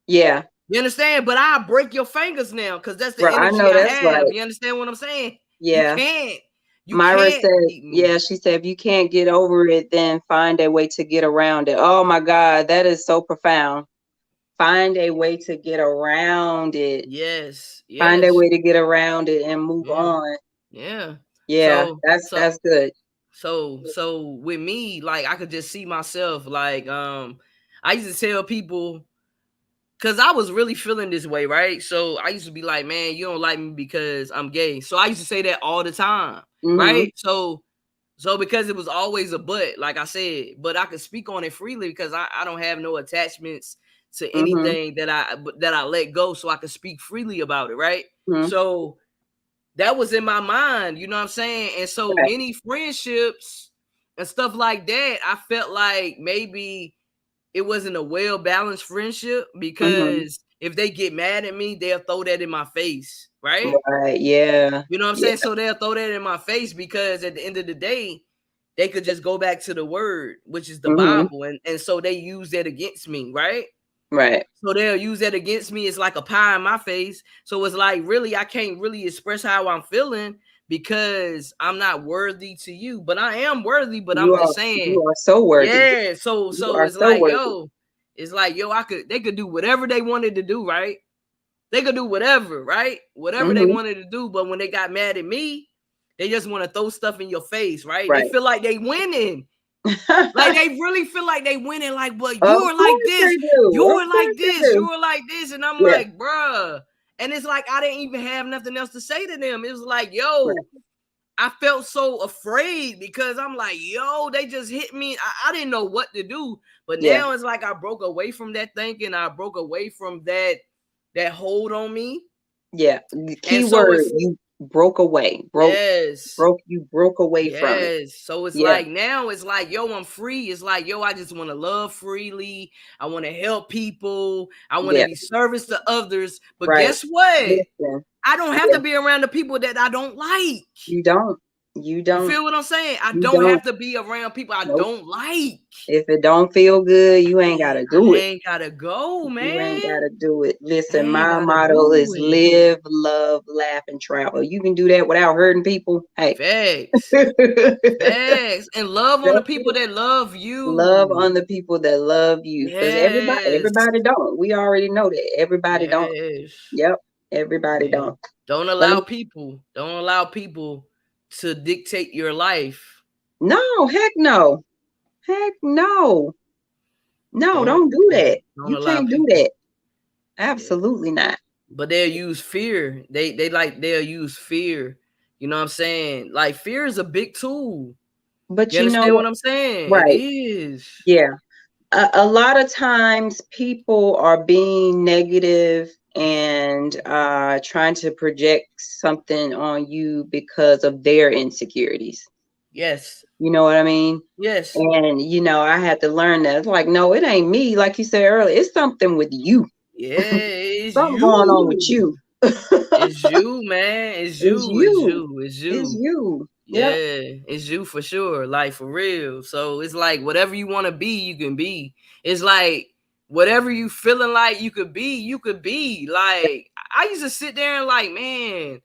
Yeah. You understand? But I'll break your fingers now because that's the Right. I energy know I that's have. right. You understand what I'm saying? You Yeah. can't. You Myra can't said, beat me. yeah, she said, if you can't get over it, then find a way to get around it. Oh my God, that is so profound. Find a way to get around it. Yes. Find a Yes. way to get around it and move Yeah. on. Yeah. Yeah, So that's so that's good. so with me, like I could just see myself like I used to tell people, because I was really feeling this way, right? So I used to be like, man, you don't like me because I'm gay. So I used to say that all the time, Mm-hmm. right? So because it was always a but, like I said, but I could speak on it freely because I don't have no attachments to Mm-hmm. anything that I let go, so I could speak freely about it, right? Mm-hmm. So that was in my mind, you know what I'm saying? And so Right. many friendships and stuff like that, I felt like maybe it wasn't a well balanced friendship, Mm-hmm. because if they get mad at me, they'll throw that in my face, right? Right. Yeah. You know what I'm Yeah. saying? So they'll throw that in my face because at the end of the day, they could just go back to the word, which is the Mm-hmm. Bible. And so they use that against me, right? Right. So they'll use that against me. It's like a pie in my face. So it's like, really, I can't really express how I'm feeling because I'm not worthy to you, but I am worthy. But You I'm are just saying, you are so worthy. yeah. So You so are it's so like, worthy. yo, they could do whatever they wanted to do, right? They could do whatever, right? Whatever they Mm-hmm. wanted to do. But when they got mad at me, they just want to throw stuff in your face, right? They Right. feel like they winning. Like they really feel like they winning. Like, but Of you're like course this, they do. Of you're like course they this, do. you're like this, and I'm Yeah. like, bruh. And it's like I didn't even have nothing else to say to them. It was like, Right. yo, I felt so afraid because I'm like, yo, they just hit me. I didn't know what to do. But Yeah. now it's like I broke away from that thinking. I broke away from that hold on me. Yeah. The key And so word, it's you broke away. yes. You broke away from it. Yes. So it's Yeah. like now it's like, yo, I'm free. It's like, yo, I just want to love freely. I want to help people. I want to Yeah. be service to others. But Right. guess what? Listen. I don't have Yeah. to be around the people that I don't like. You don't. You You don't. feel what I'm saying? I You don't don't. have to be around people I Nope. don't like. If it don't feel good, you ain't gotta I do it. ain't gotta go, You ain't man. gotta do it. I Listen, ain't my gotta motto do is it. live, love, laugh, and travel. You can do that without hurting people. Hey. Facts. Facts. And love on the That's people it. that love Love you. on the people that love you. Because Yes. everybody don't. We already know that. Everybody don't. Yes. Yep. Everybody Yeah. don't. Don't But allow people to dictate your life. no, heck no. Heck no. No, Don't don't do that. don't You allow can't do people. that. Absolutely not. But they'll use fear. They'll use fear. You know what I'm saying? Like fear is a big tool. But You you know understand what? what I'm saying? It Right. is. Yeah. A lot of times people are being negative and trying to project something on you because of their insecurities. Yes. You know what I mean? Yes. And I had to learn that. It's like, no, it ain't me. Like you said earlier, it's something with you. Yeah, it's Something going on with you. you. It's you, man. It's It's you. It's you. you. It's It's you. you. Yep. Yeah, it's you for sure. Like for real. So it's like whatever you want to be, you can be. It's like whatever you feeling like you could be, you could be. Like I used to sit there and like, man,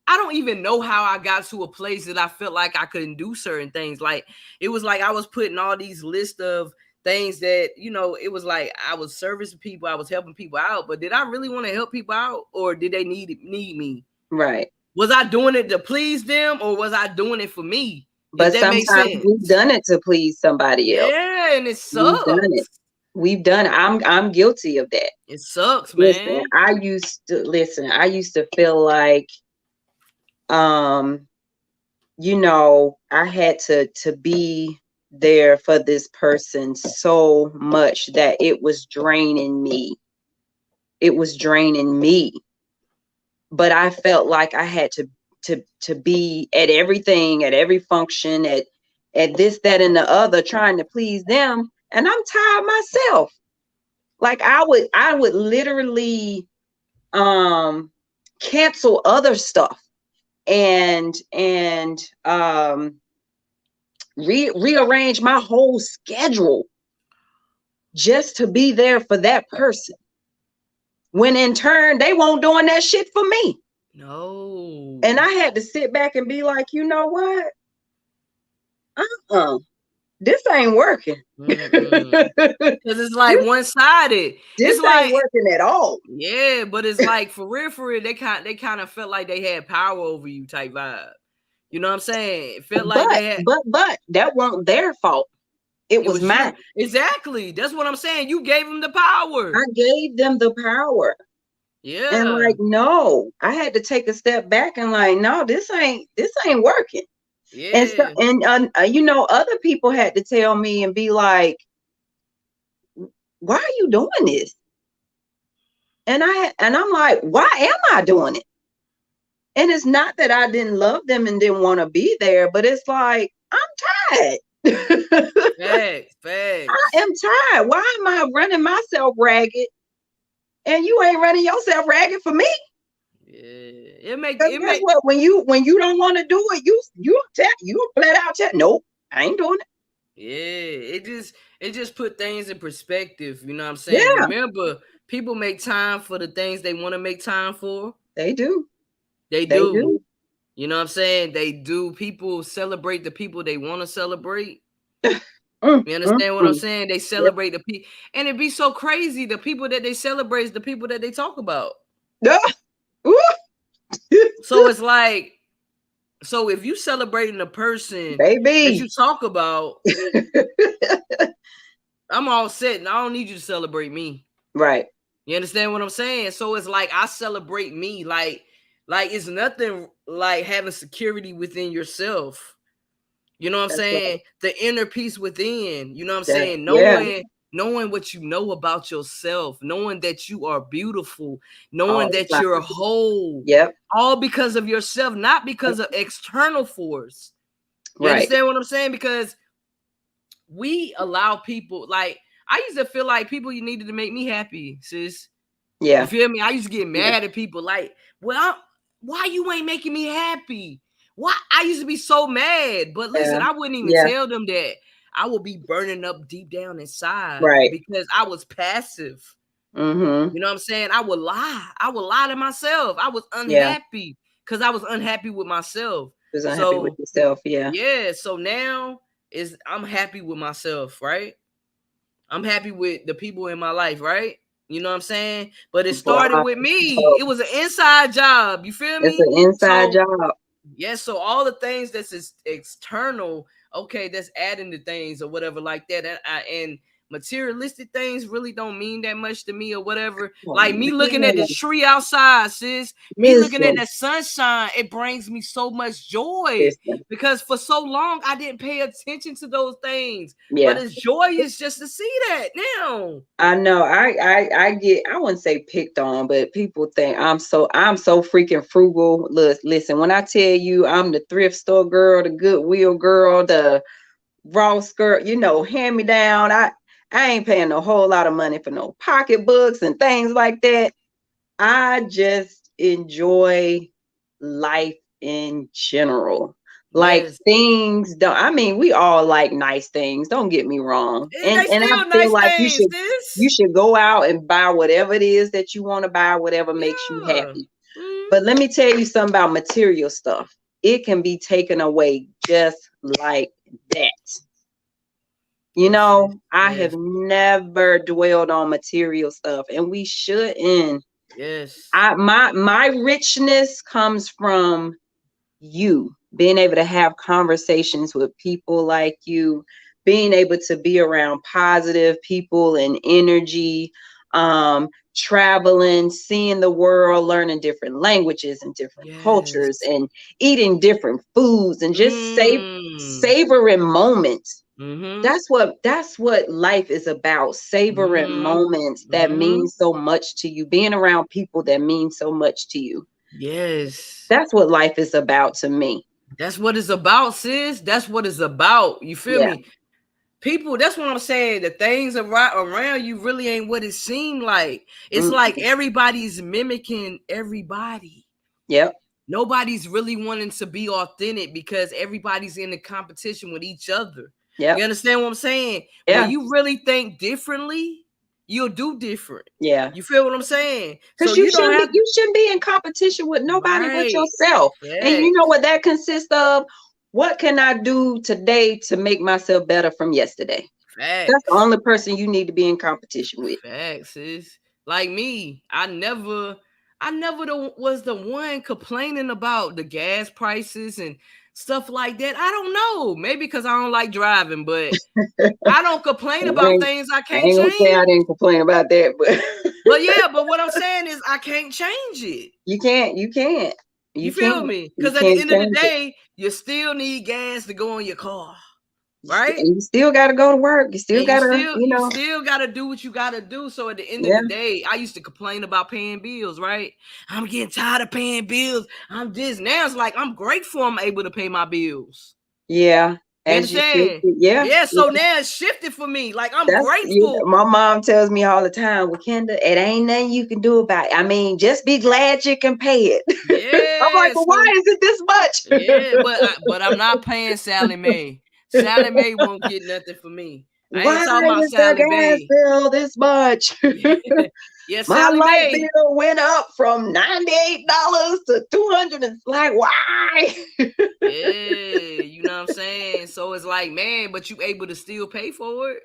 I don't even know how I got to a place that I felt like I couldn't do certain things. Like it was like I was putting all these list of things that, it was like I was servicing people, I was helping people out, but did I really want to help people out or did they need me? Right. Was I doing it to please them or was I doing it for me? If But that makes sometimes sense. we've done it to please somebody else. Yeah, and it We've done it. sucks. We've done it. I'm guilty of that. It sucks, Listen, man. I used to feel like um I had to be there for this person so much that it was draining me. It was draining me. But I felt like I had to be at everything, at every function, at this, that, and the other, trying to please them. And I'm tired myself. Like I would literally cancel other stuff and rearrange my whole schedule just to be there for that person. When in turn they won't doing that shit for me. No. And I had to sit back and be like, you know what? This ain't working. Because it's like this one-sided. It's this ain't like, working at all. yeah, but it's like for real, they kind of felt like they had power over you type vibe. You know what I'm saying? It felt like they had. But that wasn't their fault. It It was was you. mine. Exactly. That's what I'm saying. You gave them the power. I gave them the power. And Yeah. like, no, I had to take a step back and like, no, this ain't working. And so, Yeah. and other people had to tell me and be like, why are you doing this? And I'm like, why am I doing it? And it's not that I didn't love them and didn't want to be there, but it's like, I'm tired. Facts. I am tired. Why am I running myself ragged and you ain't running yourself ragged for me? Yeah. Because guess what? When you don't want to do it, you flat out tell, nope, I ain't doing it. Yeah. It just put things in perspective. You know what I'm saying? Yeah, Remember, people make time for the things they want to make time for. they do. They They do. do. You know what I'm saying? They do. People celebrate the people they want to celebrate. You understand what I'm saying? They Yep. celebrate the people, and it be so crazy. The people that they celebrate is the people that they talk about. So it's like, so if you celebrating a person that you Baby. talk about, I'm all set, and I don't need you to celebrate me. Right. You understand what I'm saying? So it's like I celebrate me. Like it's nothing like having security within yourself. You know what I'm That's right. saying? The inner peace within. You know what I'm Yeah. saying? Yeah. Knowing what you know about yourself, knowing that you are beautiful, All knowing the that time. you're whole, Yep. all because of yourself, not because of external force. You Right. understand what I'm saying? Because we allow people, like, I used to feel like people you needed to make me happy, sis. You Yeah. feel me? I used to get Yeah. mad at people like, well, why you ain't making me happy? Why? I used to be so mad. But listen, Yeah. I wouldn't even Yeah. tell them that. I would be burning up deep down inside Right. because I was passive. Mm-hmm. You know what I'm saying? I would lie. I would lie to myself. I was Yeah. unhappy because I was unhappy with myself. Was unhappy with So yourself. Yeah. yeah, so now I'm happy with myself, right? I'm happy with the people in my life, right? You know what I'm saying? But it started Wow. with me. It was an inside job. You feel It's me? an inside So job. yes, so all the things that's external, okay, that's adding to things or whatever like that. And materialistic things really don't mean that much to me or whatever. Oh, Like me looking at the man. tree outside, sis, me looking at Listen. the sunshine, it brings me so much joy Listen. because for so long I didn't pay attention to those things. But Yeah. it's joyous just to see that now. I know. I get. I wouldn't say picked on, but people think I'm so freaking frugal. Listen. When I tell you I'm the thrift store girl, the Goodwill girl, the Ross girl, hand me down. I ain't paying a whole lot of money for no pocketbooks and things like that. I just enjoy life in general. Like Yes. things don't, I mean, we all like nice things. Don't get me wrong. And And they I still feel nice like you things, should you sis. should go out and buy whatever it is that you want to buy, whatever makes you Yeah. happy. But let me tell you something about material stuff. It can be taken away just like that. Yes, sis. I have Yes. never dwelled on material stuff, and we shouldn't. Yes. My richness comes from you being able to have conversations with people like you, being able to be around positive people and energy, traveling, seeing the world, learning different languages and different Yes. cultures, and eating different foods, and just Mm. savoring moments. Mm-hmm. That's what life is about. Savoring Mm-hmm. moments that Mm-hmm. mean so much to you, being around people that mean so much to you. Yes. That's what life is about to me. That's what it's about, sis. That's what it's about. You feel Yeah. me? People, that's what I'm saying. The things around you really ain't what it seemed like. It's Mm, like everybody's mimicking everybody. yep. Nobody's really wanting to be authentic because everybody's in the competition with each other. You Yep. understand what I'm saying? When Yeah. you really think differently, you'll do different. Yeah. You feel what I'm saying? So Because you you don't shouldn't be have you shouldn't be in competition with nobody but right. yourself. And you know Facts. what that consists of? What can I do today to make myself better from yesterday? That's the Facts. only person you need to be in competition with. Facts is like me. I never was the one complaining about the gas prices and stuff like that. I don't know. Maybe because I don't like driving, but I don't complain I about ain't, things I I can't ain't gonna say I change. didn't complain about that, but But yeah, but what I'm saying is I can't change it. you can't, you can't, You you feel can't, me? you Because at the can't end of the change it. day, you still need gas to go in your car, right? And you still got to go to work. You still And you got to, still you still gotta do what you gotta do. So at the end of yeah, the day, I used to complain about paying bills, right? I'm getting tired of paying bills. I'm just now it's like I'm grateful I'm able to pay my bills. yeah. You As you should, understand? yeah. Yeah, so now it's shifted for me. Like I'm That's grateful. my mom tells me all the time, well, Kenda, it ain't nothing you can do about it. I mean, just be glad you can pay it. I'm like, Yeah, well, why so is it this much? yeah, but I'm not paying Sally Mae. Sally Mae won't get nothing for me. I ain't Why talking about is the Sally gas Mae. bill this much? Yeah. Yeah, My Sally light Mae. bill went up from $98 to 200. And it's like, why? Yeah, you know what I'm saying? So it's like, man, but you able to still pay for it.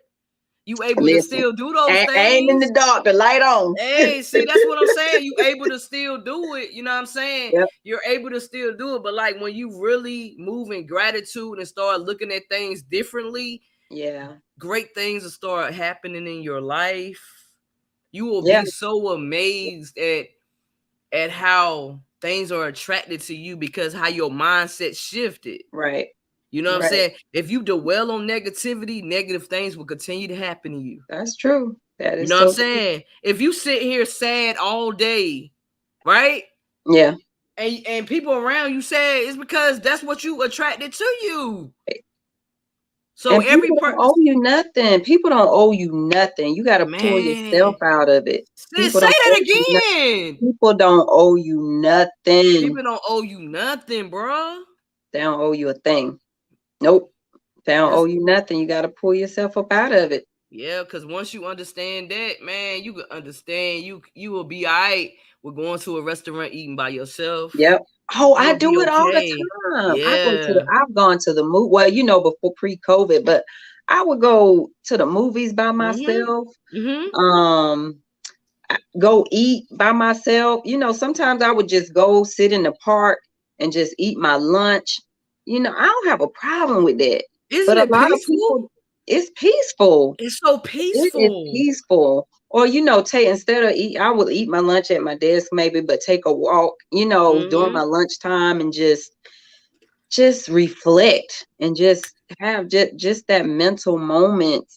You able to Listen, still do those ain't in things. the dark, the light on. Hey, see, that's what I'm saying. You able to still do it. You know what I'm saying? Yep. You're able to still do it. But like when you really move in gratitude and start looking at things differently, Yeah. great things will start happening in your life. You will Yeah. be so amazed at how things are attracted to you because how your mindset shifted. Right. You know what I'm Right. saying? If you dwell on negativity, negative things will continue to happen to you. That's true. That You is know what I'm so true. saying? If you sit here sad all day, right? Yeah. And people around you sad, it's because that's what you attracted to you. So And every people don't owe person, you nothing. People don't owe you nothing. You got to pull yourself man, out of it. People say don't that owe you nothing. again. People don't owe you nothing. People don't owe you nothing, bro. They don't owe you a thing. Nope. They don't owe That's you nothing. You got to pull yourself up out of it. yeah, because once you understand that, man, you can understand you will be all right with going to a restaurant eating by yourself. Yep. Oh, I You'll be do it all the okay. time. Yeah. I've gone to the movie. Well, before pre-COVID, but I would go to the movies by Mm-hmm. myself. Mm-hmm. Um, go eat by myself. Sometimes I would just go sit in the park and just eat my lunch. I don't have a problem with that. But Isn't a it lot of peaceful? people, it's peaceful. It's so It is peaceful. peaceful. Or, take instead of I would eat my lunch at my desk maybe, but take a walk, during Mm-hmm. my lunchtime and just reflect and just have just that mental moment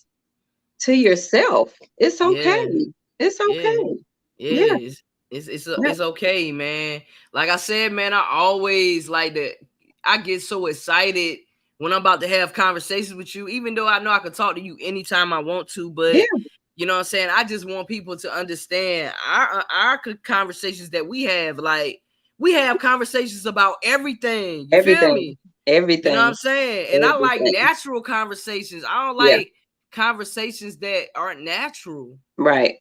to yourself. It's okay. Yeah. It's Yeah. okay. Yeah. Yeah. Yeah. It's okay, man. Like I said, man, I always like that. I get so excited when I'm about to have conversations with you, even though I know I can talk to you anytime I want to. Yeah. But you know what I'm saying? I just want people to understand our conversations that we have. Like we have conversations about everything. You feel Everything. me? You know what I'm Everything. saying? And I like Everything. natural conversations. I don't Yeah. like conversations that aren't natural. Right.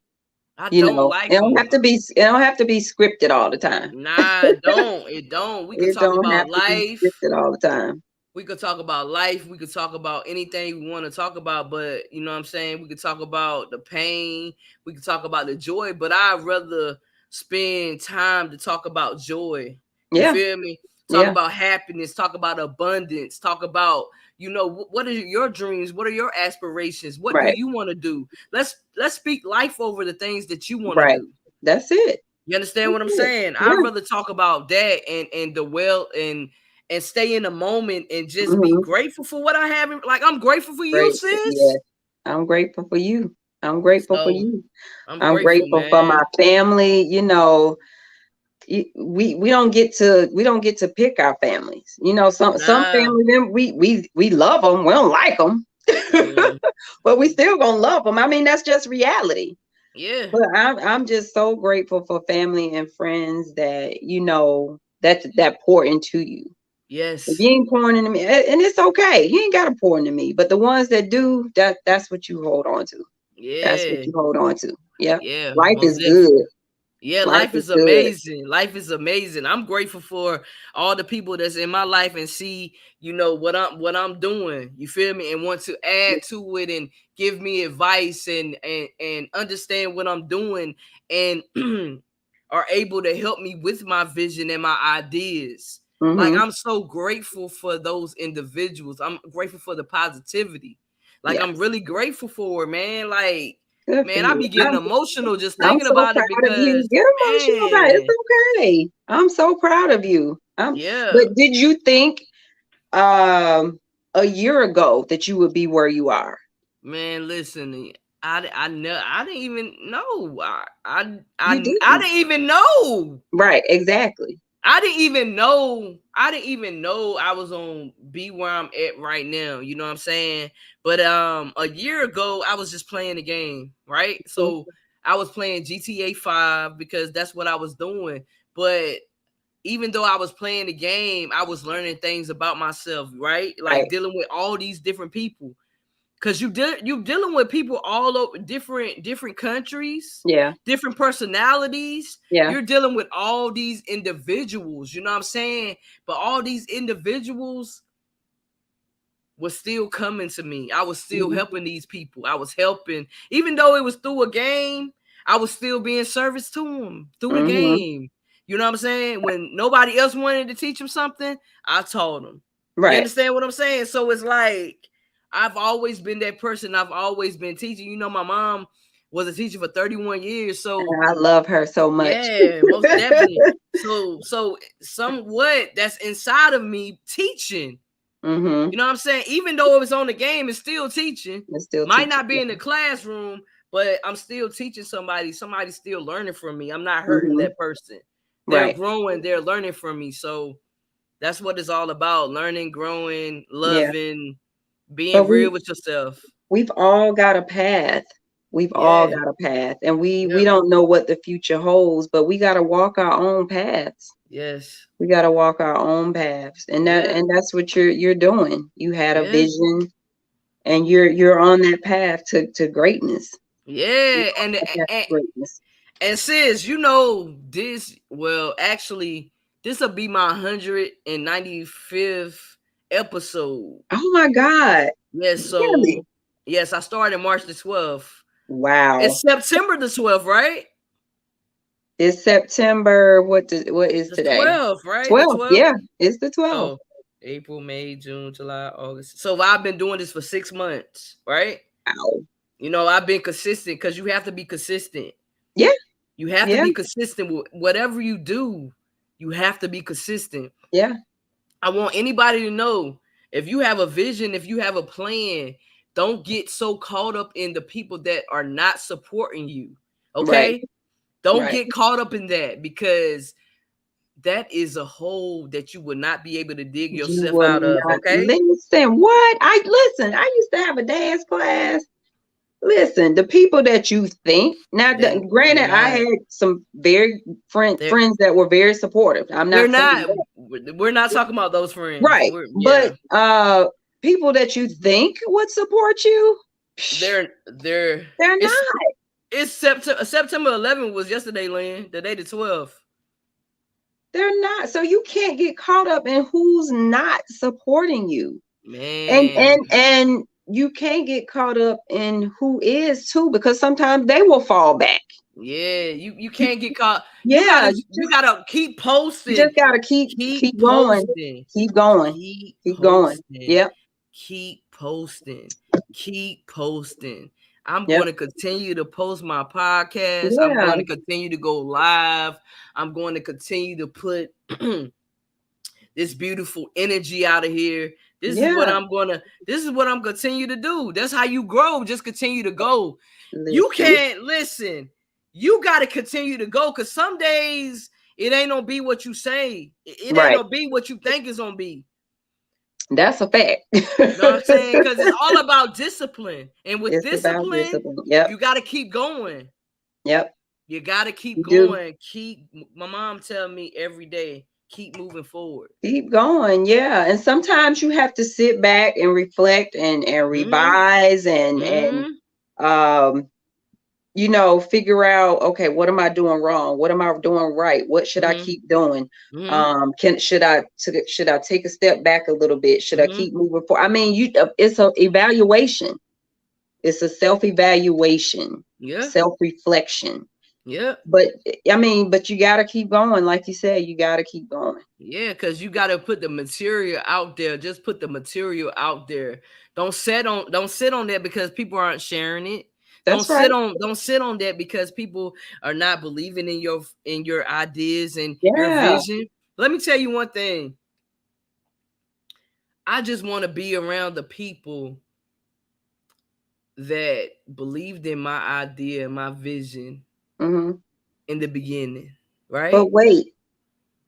I don't like them. It don't have to be scripted all the time. Nah, it don't. It don't. We could It talk don't have about to be life. scripted all the time. We could talk about life. We could talk about anything we want to talk about. But you know what I'm saying? We could talk about the pain. We could talk about the joy. But I'd rather spend time to talk about joy. You Yeah. feel me? Talk Yeah. about happiness. Talk about abundance. Talk about what are your dreams? What are your aspirations? What do Right. you want to do? Let's speak life over the things that you want to Right. do. That's it. You understand That's what I'm it. saying? I'd Yeah. rather talk about that and the well and stay in the moment and just be Hmm. grateful for what I have. Like I'm grateful for you, Great. Yeah. sis. I'm grateful for you. I'm grateful for So you. I'm I'm grateful, grateful for my man. family. We don't get to pick our families. Some Nah. family members we love them. We don't like them, Mm, but we still gonna love them. I mean, that's just reality. yeah. But I'm just so grateful for family and friends that pour into you. If Yes. you ain't pouring into me, and it's okay, you ain't gotta pour into me. But the ones that do, that's what you hold on to. That's what Yeah. you hold on to. Yeah, Yeah. life Most is definitely. good. Yeah, Life life is is good. amazing. Life is amazing. I'm grateful for all the people that's in my life and see, what I'm doing. You feel me? And want to add to it and give me advice and understand what I'm doing and are able to help me with my vision and my ideas. Like Mm-hmm. I'm so grateful for those individuals. I'm grateful for the positivity. Like Yeah, I'm really grateful for it, man. Like good for man, I you. be getting emotional just I'm thinking so about it proud of you. because, Get emotional about it. man, It's okay. I'm so proud of you. yeah, But did you think um a year ago that you would be where you are? man, listen, I know, I didn't even know, You I didn't. didn't even know, Right, exactly. I didn't even know I was on be where I'm at right now. You know what I'm saying? But a year ago, I was just playing the game, right? Mhm. So I was playing GTA 5 because that's what I was doing, but even though I was playing the game, I was learning things about myself, right? Like Right. dealing with all these different people. Because you dealing with people all over different countries, Yeah. different personalities. Yeah. You're dealing with all these individuals, you know what I'm saying? But all these individuals was still coming to me. I was still helping these people. I was helping, even though it was through a game, I was still being service to them through the game. You know what I'm saying? When nobody else wanted to teach them something, I taught them. Right. You understand what I'm saying? So it's like, I've always been that person. I've always been teaching. You know, my mom was a teacher for 31 years. So I love her so much. yeah, most definitely. So somewhat that's inside of me teaching. You know what I'm saying? Even though it was on the game, it's still teaching. It's still Might teaching, not be in the classroom, but I'm still teaching somebody. Somebody's still learning from me. I'm not hurting that person. They're growing. They're learning from me. So that's what it's all about: learning, growing, loving, being real with yourself. We've all got a path. We've all got a path, and we don't know what the future holds, but we got to walk our own paths. Yes. We got to walk our own paths, and that's what you're doing. You had a vision, and you're on that path to greatness. Yeah, and greatness. And sis, you know this. Well, actually, this will be my 195th episode. Oh my God! Yes, so yes, I started March the 12th. Wow! It's September the 12th, right? It's September. What is the today? 12th, right? 12th. The 12th? Yeah, it's the 12th. So April, May, June, July, August. So I've been doing this for 6 months, right? Wow. You know, I've been consistent because you have to be consistent. Yeah. You have to be consistent with whatever you do. You have to be consistent. Yeah. I want anybody to know, if you have a vision, if you have a plan, don't get so caught up in the people that are not supporting you. Okay? Right. Don't get caught up in that, because that is a hole that you will not be able to dig yourself out of. Okay? Listen, what? I used to have a dance class. Listen, the people that you think now, granted, I had some very friends that were very supportive. I'm not we're not talking about those friends, right? But people that you think would support you, they're not. It's September 11th was yesterday, Lynn. The day the 12th. They're not. So you can't get caught up in who's not supporting you, man. And you can't get caught up in who is too, because sometimes they will fall back. Yeah, you can't get caught. Yeah, you gotta keep posting. You just gotta keep going. Keep going. Keep going. Yep. Keep posting. Keep posting. I'm going to continue to post my podcast. I'm going to continue to go live. I'm going to continue to put this beautiful energy out of here. This is what I'm continue to do. That's how you grow. Just continue to go. You can't listen. You got to continue to go, because some days it ain't gonna be what you say. It ain't gonna be what you think it's gonna be. That's a fact. You know what I'm saying? Because it's all about discipline. And with discipline, you got to keep going. Yep. You got to keep going. My mom tell me every day, keep moving forward. Keep going. Yeah. And sometimes you have to sit back and reflect and revise and you know, figure out, okay, what am I doing wrong? What am I doing right? What should I keep doing? Should I take a step back a little bit? Should I keep moving forward? I mean, it's an evaluation. It's a self-evaluation. Yeah. Self-reflection. Yeah. But you got to keep going. Like you said, you got to keep going. Yeah, because you got to put the material out there. Just put the material out there. Don't sit on that because people aren't sharing it. Don't sit on that because people are not believing in your ideas and your vision. Let me tell you one thing. I just want to be around the people that believed in my idea, my vision in the beginning, right? But wait,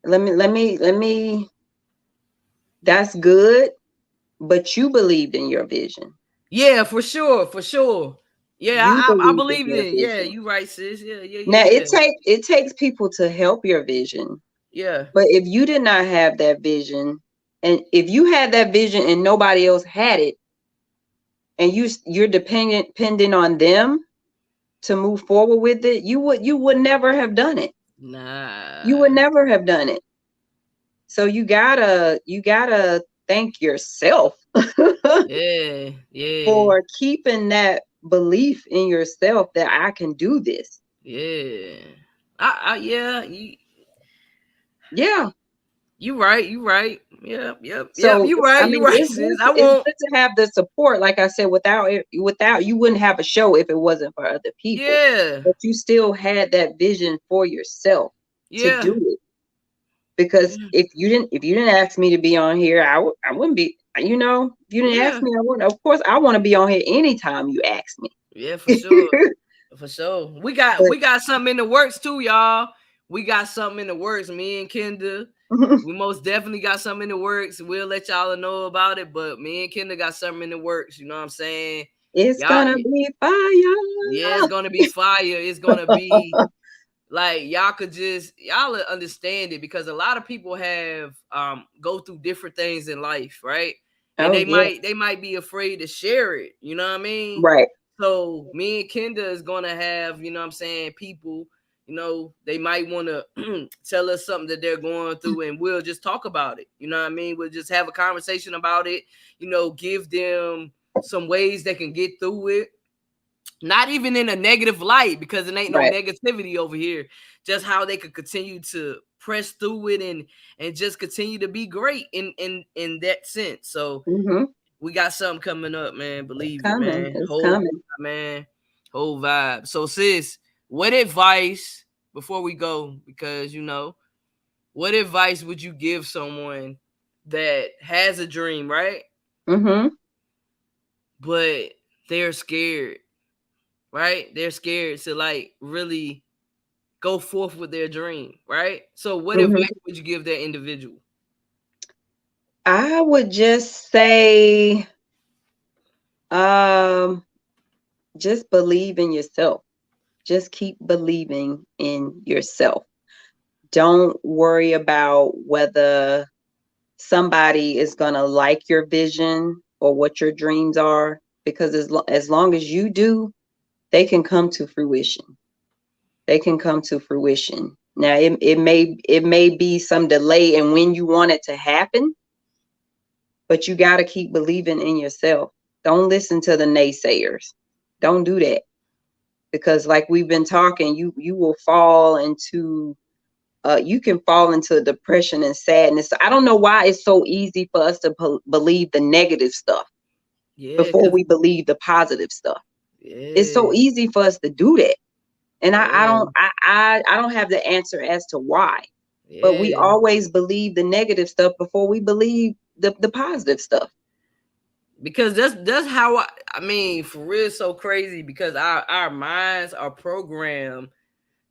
let me. That's good, but you believed in your vision. Yeah, for sure. Yeah, I believe in it. Yeah, you right, sis. Yeah. Now it takes people to help your vision. Yeah. But if you did not have that vision, and if you had that vision and nobody else had it, and you're depending on them to move forward with it, you would never have done it. You would Nah. never have done it. So you gotta thank yourself Yeah. Yeah. for keeping that belief in yourself that I can do this. Yeah. Yeah. Yeah. You right. You right. Yep. Yep. Yep. So You I right. You mean, right, sis. I it's won't. good to have the support. Like I said, without you wouldn't have a show if it wasn't for other people. Yeah. But you still had that vision for yourself to Yeah. do it. Because if you didn't ask me to be on here, I wouldn't be. If you didn't ask Yeah. me, I wouldn't. Of course, I want to be on here anytime you ask me. Yeah. For sure. For sure. We got But we got something in the works too, y'all. We got something in the works. Me and Kenda. We most definitely got something in the works. We'll let y'all know about it. But me and Kenda got something in the works. You know what I'm saying? it's Y'all, gonna be yeah, it's fire. gonna be fire. It's gonna be like y'all understand it, because a lot of people have go through different things in life, right? And Oh yeah, they might be afraid to share it, you know what I mean? right. So me and Kenda is gonna have, you know what I'm saying, people, they might want to tell us something that they're going through, and we'll just talk about it, you know what I mean? We'll just have a conversation about it, give them some ways they can get through it, not even in a negative light, because it ain't no Right. negativity over here, just how they could continue to press through it, and just continue to be great in that sense. So Mm-hmm. we got something coming up, man. It's Believe it, coming. man. It's Whole vibe, coming. man. Whole vibe. So sis, what advice, before we go, because what advice would you give someone that has a dream, right? Mm-hmm. But they're scared, right? They're scared to like really go forth with their dream, right? So what Mm-hmm. advice would you give that individual? I would just say, um, just believe in yourself. Just keep believing in yourself. Don't worry about whether somebody is going to like your vision or what your dreams are, because as long as you do, they can come to fruition. They can come to fruition. Now, it may be some delay in when you want it to happen, but you got to keep believing in yourself. Don't listen to the naysayers. Don't do that, because like we've been talking, you will fall into you can fall into depression and sadness. I don't know why it's so easy for us to believe the negative stuff Yeah, before cause we believe the positive stuff. It's so yeah, easy for us to do that, and I yeah, don't I don't have the answer as to why. But we yeah. always believe the negative stuff before we believe the positive stuff. Because that's how I mean, for real, it's so crazy, because our minds are programmed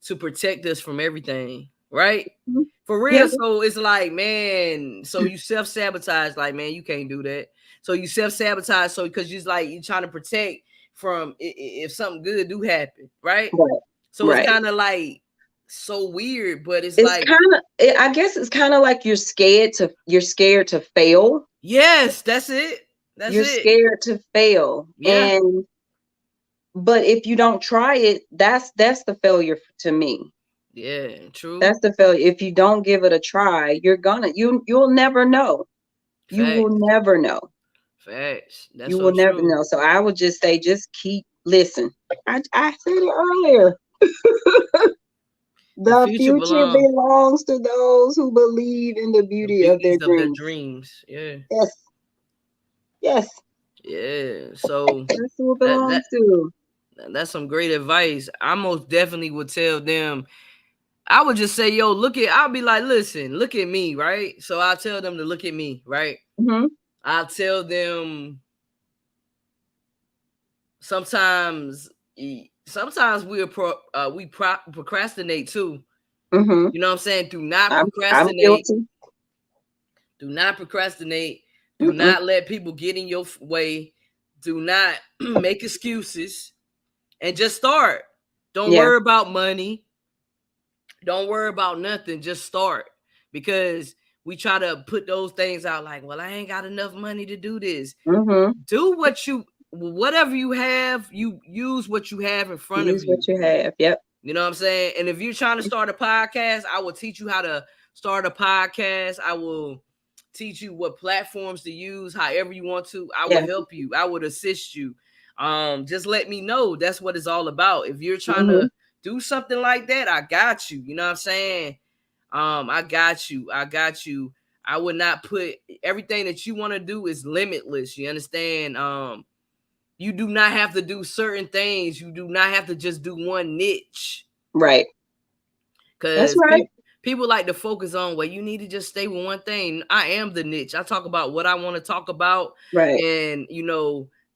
to protect us from everything, right? Mhm. For real. Yep. So it's like, man, so you self-sabotage, like, man, you can't do that. So you self-sabotage, so because you're trying to protect from if something good do happen, right? Right. So it's Right. kind of like so weird, but it's It's like, kind of, I guess it's kind of like you're scared to fail. yes, that's it. That's You're it. scared to fail. Yeah. And but if you don't try it, that's the failure to me. Yeah, true. That's the failure. If you don't give it a try, you'll never know. You will Facts. never know. Facts. That's You so will never true. know. So I would just say, just keep listen. I said it earlier. The The future future belongs belongs to those who believe in the the beauty of their beauties of their dreams. dreams. Yeah. Yes, yes, Yeah. So that's who it that that belongs to. that's some great advice. I most definitely would tell them. I would just say, yo, I'll be like, listen, look at me, right? So I'll tell them to look at me, right? Hmm. I'll tell them sometimes sometimes procrastinate too. Hmm. You know what I'm saying? Do not I'm procrastinate. guilty. Do not procrastinate. Do Mm-mm. not let people get in your way. Do not make excuses, and just start. Don't Yeah. worry about money. Don't worry about nothing. Just start, because we try to put those things out like, well, I ain't got enough money to do this. Hmm. Do what you whatever you have, you use what you have in front of Use what you. you have. Yep. You know what I'm saying? And if you're trying to start a podcast, I will teach you how to start a podcast. I will teach you what platforms to use, however you want to. I will Yeah. help you. I would assist you. Just let me know. That's what it's all about. If you're trying Mm-hmm. to do something like that, I got you. You know what I'm saying? I got you. I got you. I would not put everything that you want to do is limitless. You understand? You do not have to do certain things. You do not have to just do one niche. Right. That's Because right. people like to focus on, well, you need to just stay with one thing. I am the niche. I talk about what I want to talk about. Right. And,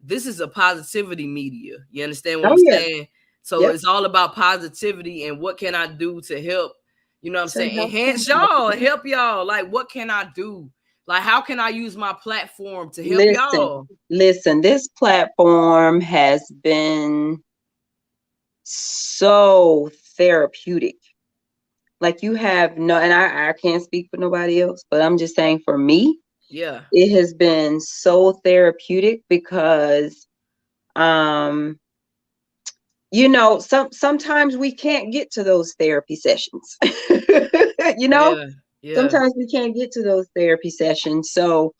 this is a positivity media. You understand what Oh I'm yeah. saying? So Yep. it's all about positivity and what can I do to help, you know what I'm To saying? help Enhance y'all, somebody. help y'all. Like, what can I do? Like, how can I use my platform to help Listen, y'all? listen, this platform has been so therapeutic. Like you have no, and I can't speak for nobody else, but I'm just saying for me, Yeah. it has been so therapeutic because um sometimes we can't get to those therapy sessions. you know, Yeah. Yeah. sometimes we can't get to those therapy sessions. So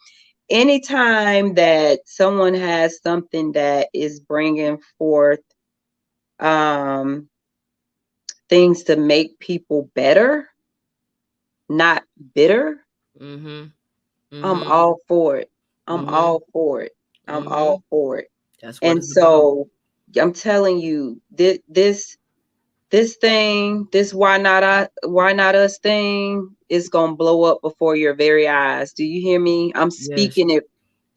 anytime that someone has something that is bringing forth um, things to make people better, not bitter, Mm-hmm. I'm Mm-hmm. all for it. I'm Mm-hmm. all for it. I'm Mm-hmm. all for it. That's what And it's about. so I'm telling you, this thing, this why not us thing is gonna blow up before your very eyes. Do you hear me? I'm Yes. speaking it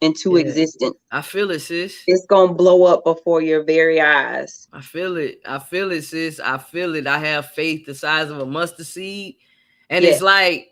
into Yeah. existence. I feel it, sis. It's gonna blow up before your very eyes. I feel it. I feel it, sis. I feel it. I have faith the size of a mustard seed. And it's Yes, like,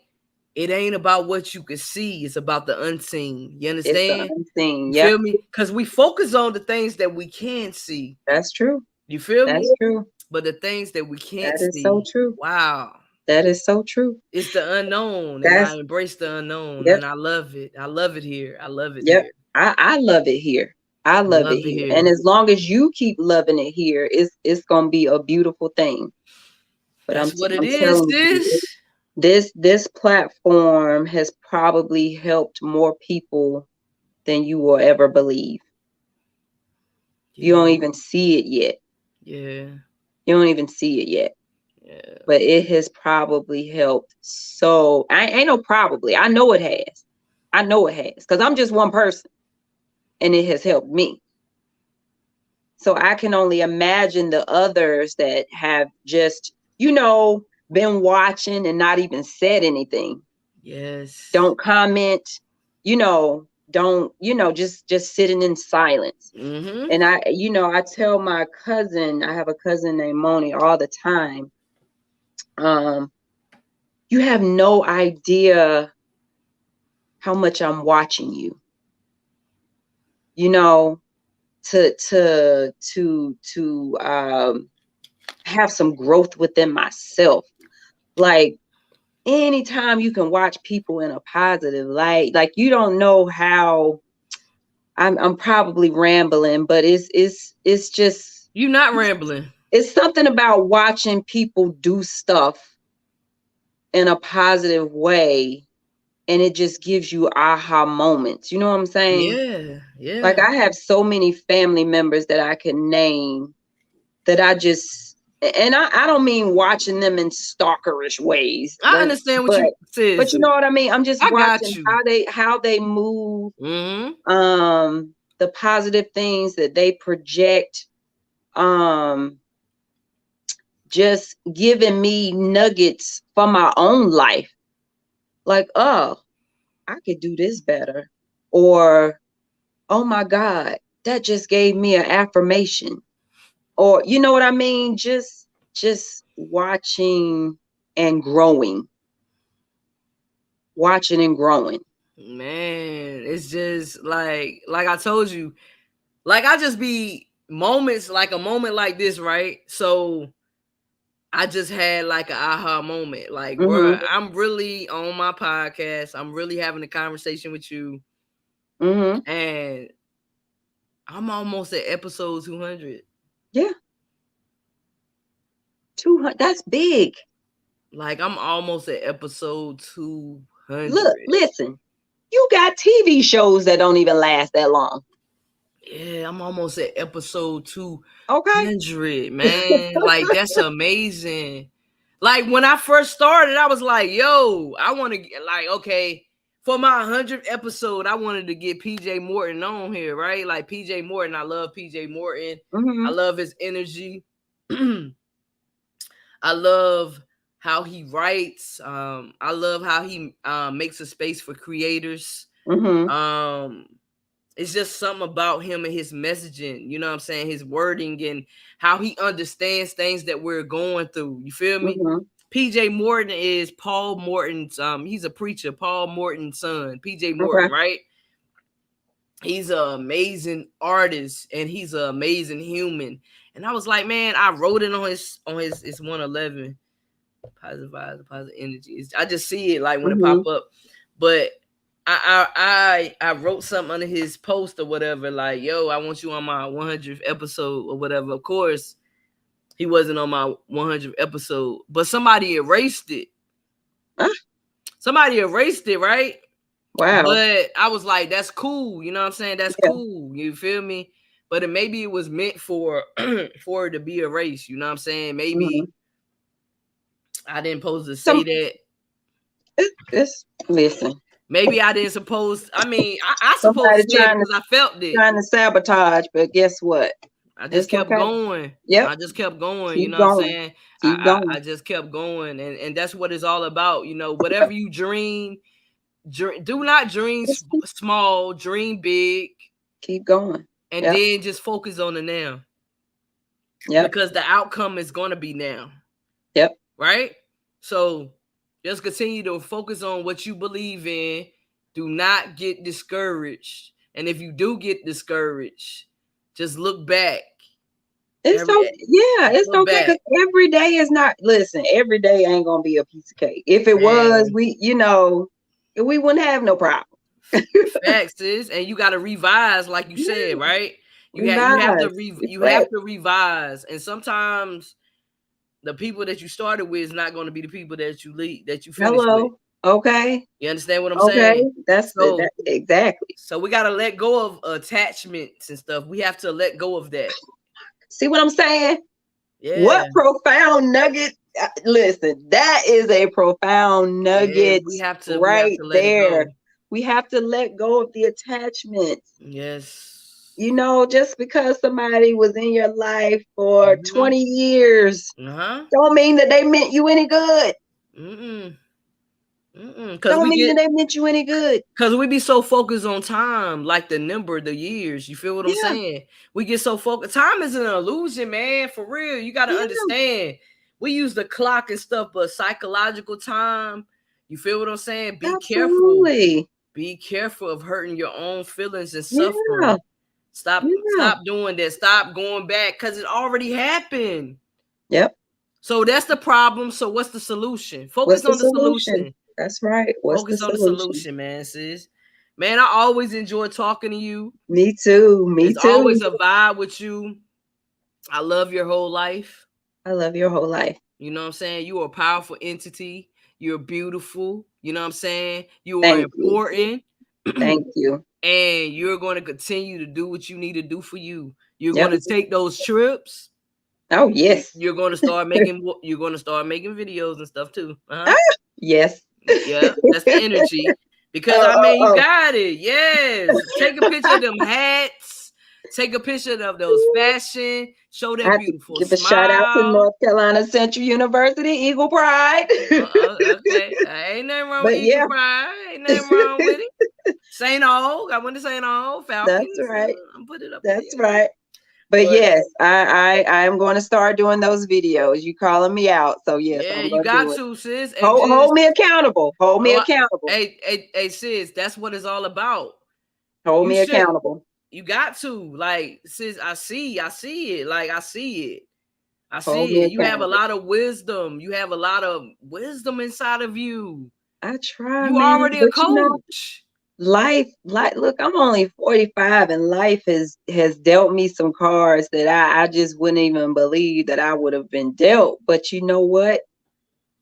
it ain't about what you can see. It's about the unseen. You it's the understand? unseen. You Yep, feel me? Because we focus on the things that we can see. that's true. You feel That's me? true. But the things that we can't That is so see, true. wow. That is so true. It's the unknown. And I That's embrace the unknown. yep, And I love it. I love it here. I love it yep. here. I love it here. I I love it love it here. And here. as long as you keep loving it here, it's gonna be a beautiful thing. But That's what it I'm is, telling you, sis. this platform has probably helped more people than you will ever believe. You Yeah. don't even see it yet. Yeah. You don't even see it yet. Yeah. But it has probably helped. So I ain't no probably. I know it has. I know it has because I'm just one person, and it has helped me. So I can only imagine the others that have just, been watching and not even said anything. Yes. Don't comment, don't, just sitting in silence. Mm-hmm. And I tell my cousin, I have a cousin named Moni all the time. Um, you have no idea how much I'm watching you, you know, to have some growth within myself. Like anytime you can watch people in a positive light, like you don't know how I'm probably rambling, but it's just You not rambling. it's something about watching people do stuff in a positive way, and it just gives you aha moments. You know what I'm saying? Yeah. Like Yeah. I have so many family members that I can name that I just, and I don't mean watching them in stalkerish ways, I understand what but you says. you know what I mean? I'm just I watching got you. how they move, Mm-hmm. the positive things that they project, um, just giving me nuggets for my own life. Like, oh, I could do this better. Or, oh my God, that just gave me an affirmation. Or you know what I mean? Just watching and growing. Watching and growing. Man, it's just like I told you, like I just be moments like a moment like this, right? So I just had like an aha moment. Like, bro, Mm-hmm. I'm really on my podcast. I'm really having a conversation with you. Mm-hmm. And I'm almost at episode 200. Yeah. 200. That's big. Like, I'm almost at episode 200. Look, listen. You got TV shows that don't even last that long. Yeah, I'm almost at episode 200, Okay. man. Like, that's amazing. Like, when I first started, I was like, yo, I want to get, like, okay, for my 100th episode, I wanted to get PJ Morton on here, right? Like, PJ Morton, I love PJ Morton. I love his energy. I love how he writes. I love how he makes a space for creators. It's just something about him and his messaging, you know what I'm saying? His wording and how he understands things that we're going through. You feel me? PJ Morton is Paul Morton's, he's a preacher, Paul Morton's son, PJ Morton, right? He's an amazing artist and he's an amazing human. And I was like, man, I wrote it on his it's 111. Positive vibes, positive energy. I just see it like when it pop up. But I wrote something under his post or whatever, like, yo, I want you on my 100th episode or whatever. Of course, he wasn't on my 100th episode, but somebody erased it. Somebody erased it, right? Wow. But I was like, that's cool. You know what I'm saying? That's cool. You feel me? But maybe it was meant for for it to be erased. You know what I'm saying? Maybe I didn't supposed to say that. Listen. Maybe I didn't suppose. I mean, I supposed to say it because I felt it. Trying to sabotage, but guess what? I just kept going. Yep. I just kept going. Keep you know what I'm going. saying? Keep going. I just kept going. And that's what it's all about. You know, whatever you dream, do not dream small, dream big. Keep going. And then just focus on the now. Yeah. Because the outcome is going to be now. Yep. Right? So just continue to focus on what you believe in. Do not get discouraged. And if you do get discouraged, just look back. It's okay because every day is not. Listen, every day ain't gonna be a piece of cake. If it was, we wouldn't have no problem. Facts is, and you got to revise, like you said, right? You have to revise, and sometimes the people that you started with is not going to be the people that you finish with. Okay. You understand what I'm saying? That's exactly. So we got to let go of attachments and stuff. We have to let go of that. See what I'm saying? Yeah. What profound nugget. Listen, that is a profound nugget. We have to let there. We have to let go of the attachments. Yes. You know, just because somebody was in your life for 20 years, don't mean that they meant you any good. Don't mean that they meant you any good. Because we be so focused on time, like the number, the years. You feel what I'm saying? We get so focused. Time is an illusion, man. For real. You got to understand. We use the clock and stuff, but psychological time, you feel what I'm saying? Be careful. Be careful of hurting your own feelings and suffering. Stop doing that. Stop going back because it already happened. Yep. So that's the problem. So what's the solution? Focus on the solution. That's right. Focus on the solution, man, sis. Man, I always enjoy talking to you. Me too. It's always a vibe with you. I love your whole life. I love your whole life. You know what I'm saying? You are a powerful entity. You're beautiful. You know what I'm saying? You are important. Thank you. And you're going to continue to do what you need to do for you. You're going to take those trips. Oh, yes. You're going to start making videos and stuff too. Yes. Yeah, that's the energy. Because I mean, you got it. Yes. Take a picture of them hats. Take a picture of those fashion. Show that beautiful give smile. A shout out to North Carolina Central University, Eagle Pride. Okay. Ain't nothing wrong with Eagle Pride. Ain't nothing wrong with it. St. O. I went to St. O. Falcons. That's right. I'm put it up. That's right. But yes, I am going to start doing those videos. You calling me out, so yes, yeah, you got to, sis. Hold me accountable. Hold me accountable. Hey, sis, that's what it's all about. Hold me accountable. You got to, like, sis. I see it. Like, I see it. You have a lot of wisdom. You have a lot of wisdom inside of you. I try. You already a coach. Look, I'm only 45, and life has dealt me some cards that I just wouldn't even believe that I would have been dealt. But you know what?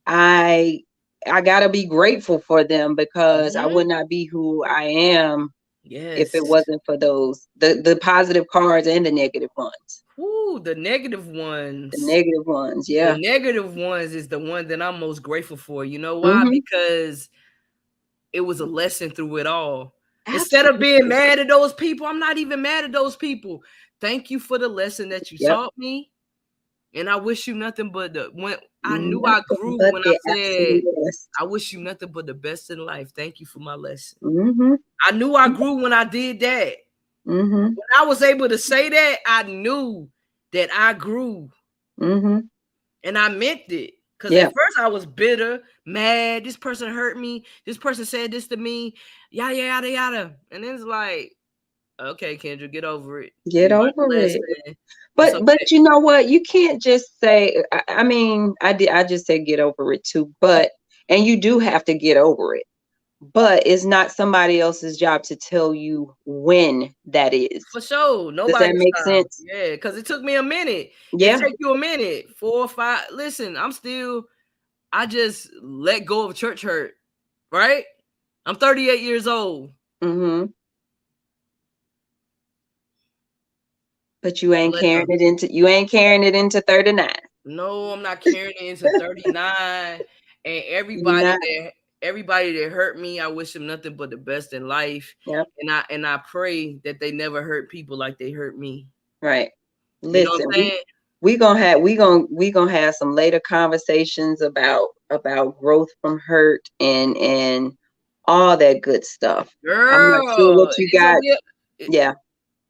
I gotta be grateful for them, because I would not be who I am if it Yes. wasn't for the positive cards and the negative ones. Ooh, the negative ones. The negative ones, The yeah. negative ones is the one that I'm most grateful for. You know why? Mm-hmm. Because it was a lesson through it all. Instead of being Absolutely. mad at those people, I'm not even mad at those people. Thank you for the lesson that you Yep. taught me. And I wish you nothing but when I knew I Nothing grew but when I the said, absolute best. I wish you nothing but the best in life. Thank you for my lesson. Mm-hmm. I knew I grew when I did that. Mm-hmm. When I was able to say that, I knew that I grew. Mm-hmm. And I meant it. Because Yeah. at first I was bitter, mad. This person hurt me. This person said this to me. Yada, yada, yada. And then it's like, okay, Kendra, get over it. Get You learned the over it. lesson. It's But okay. you know what? You can't just say, I mean, I just said get over it too, and you do have to get over it. But it's not somebody else's job to tell you when that is. For sure. Does that Nobody's make time. sense? Yeah, because it took me a minute. It Yeah. take you a minute. 4 or 5. Listen, I just let go of church hurt, right? I'm 38 years old. Mm-hmm. But you ain't Let carrying the it into 39. No, I'm not carrying it into 39. And You not. everybody that hurt me, I wish them nothing but the best in life. Yep. And I pray that they never hurt people like they hurt me. Right. You know what Listen, I'm saying? we gonna have some later conversations about growth from hurt and all that good stuff. I'm not sure Girl, what you it's gonna got. be Yeah.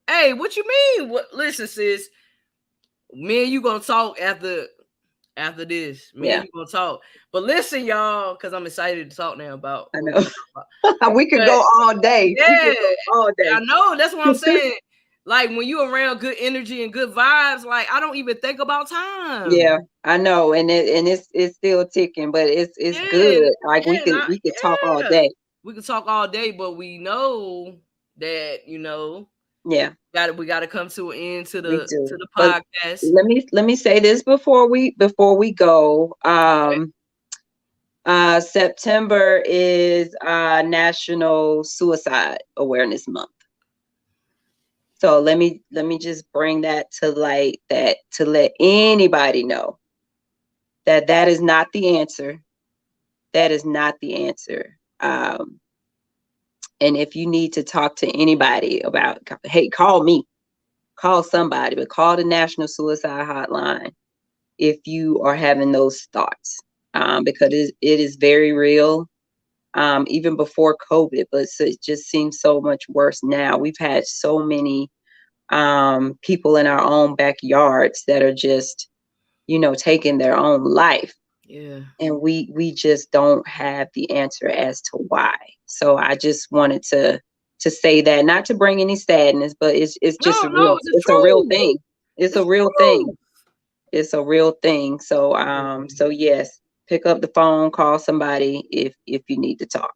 hey, what you mean? What listen, sis? Me and you gonna talk after this. Me and Yeah. you gonna talk. But listen, y'all, because I'm excited to talk now about I what we're know. gonna talk about. We could But go all day. We yeah, could go all I day. know. That's what I'm saying. Like when you around good energy and good vibes, like I don't even think about time. Yeah, I know. And it's still ticking, but it's Yeah, good. Like we yeah, could we could talk all yeah. day. We can talk all day, but we know that Yeah, we gotta come to an end we to do. the But podcast. let me say this before we go. September is National Suicide Awareness Month. So let me just bring that to light, that to let anybody know that that is not the answer. That is not the answer. And if you need to talk to anybody about, hey, call me, call somebody, but call the National Suicide Hotline if you are having those thoughts, because it is very real. Even before COVID, but it just seems so much worse now. We've had so many people in our own backyards that are just, taking their own life. Yeah. And we just don't have the answer as to why. So I just wanted to say that, not to bring any sadness, but it's just No, no, it's the it's a real truth. thing. It's It's a the real thing. truth. It's a real thing. So yes, pick up the phone, call somebody if you need to talk.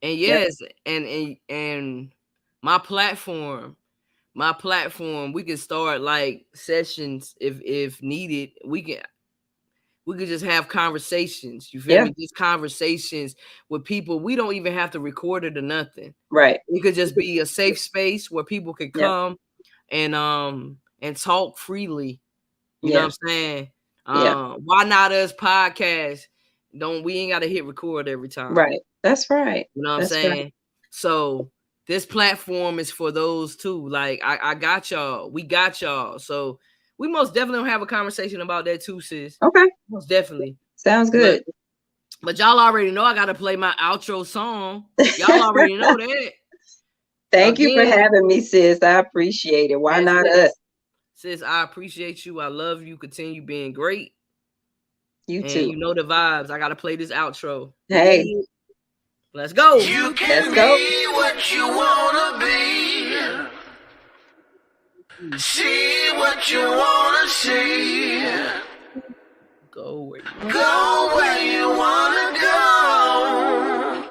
And Yep. yes, and my platform, we can start like sessions if needed. We could just have conversations. You feel Yeah. me? Just conversations with people. We don't even have to record it or nothing. Right. It could just be a safe space where people could Yeah. come and talk freely. You know Yeah. what I'm saying? Yeah. Why not us podcast? We ain't gotta hit record every time. Right. That's right. You know what I'm That's right. saying? So this platform is for those too. Like I got y'all. We got y'all. So we most definitely have a conversation about that too, sis. Okay. Most definitely. Sounds good. But y'all already know I gotta play my outro song. Y'all already know that. Thank you for Again, having me, sis. I appreciate it. Why man, not us? sis, I appreciate you. I love you. Continue being great. You And too. you know the vibes. I gotta play this outro. You Hey, dig? Let's go. let's go. Be what you wanna be. See what you wanna see. Go where you Go where you wanna go.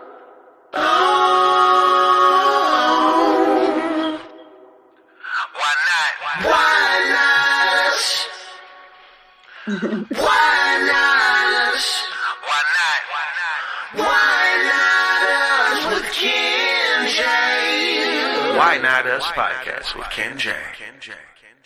Oh. Why not us? Why not us? Why not? Why not us with Ken J? Why Not Us podcast with Ken J.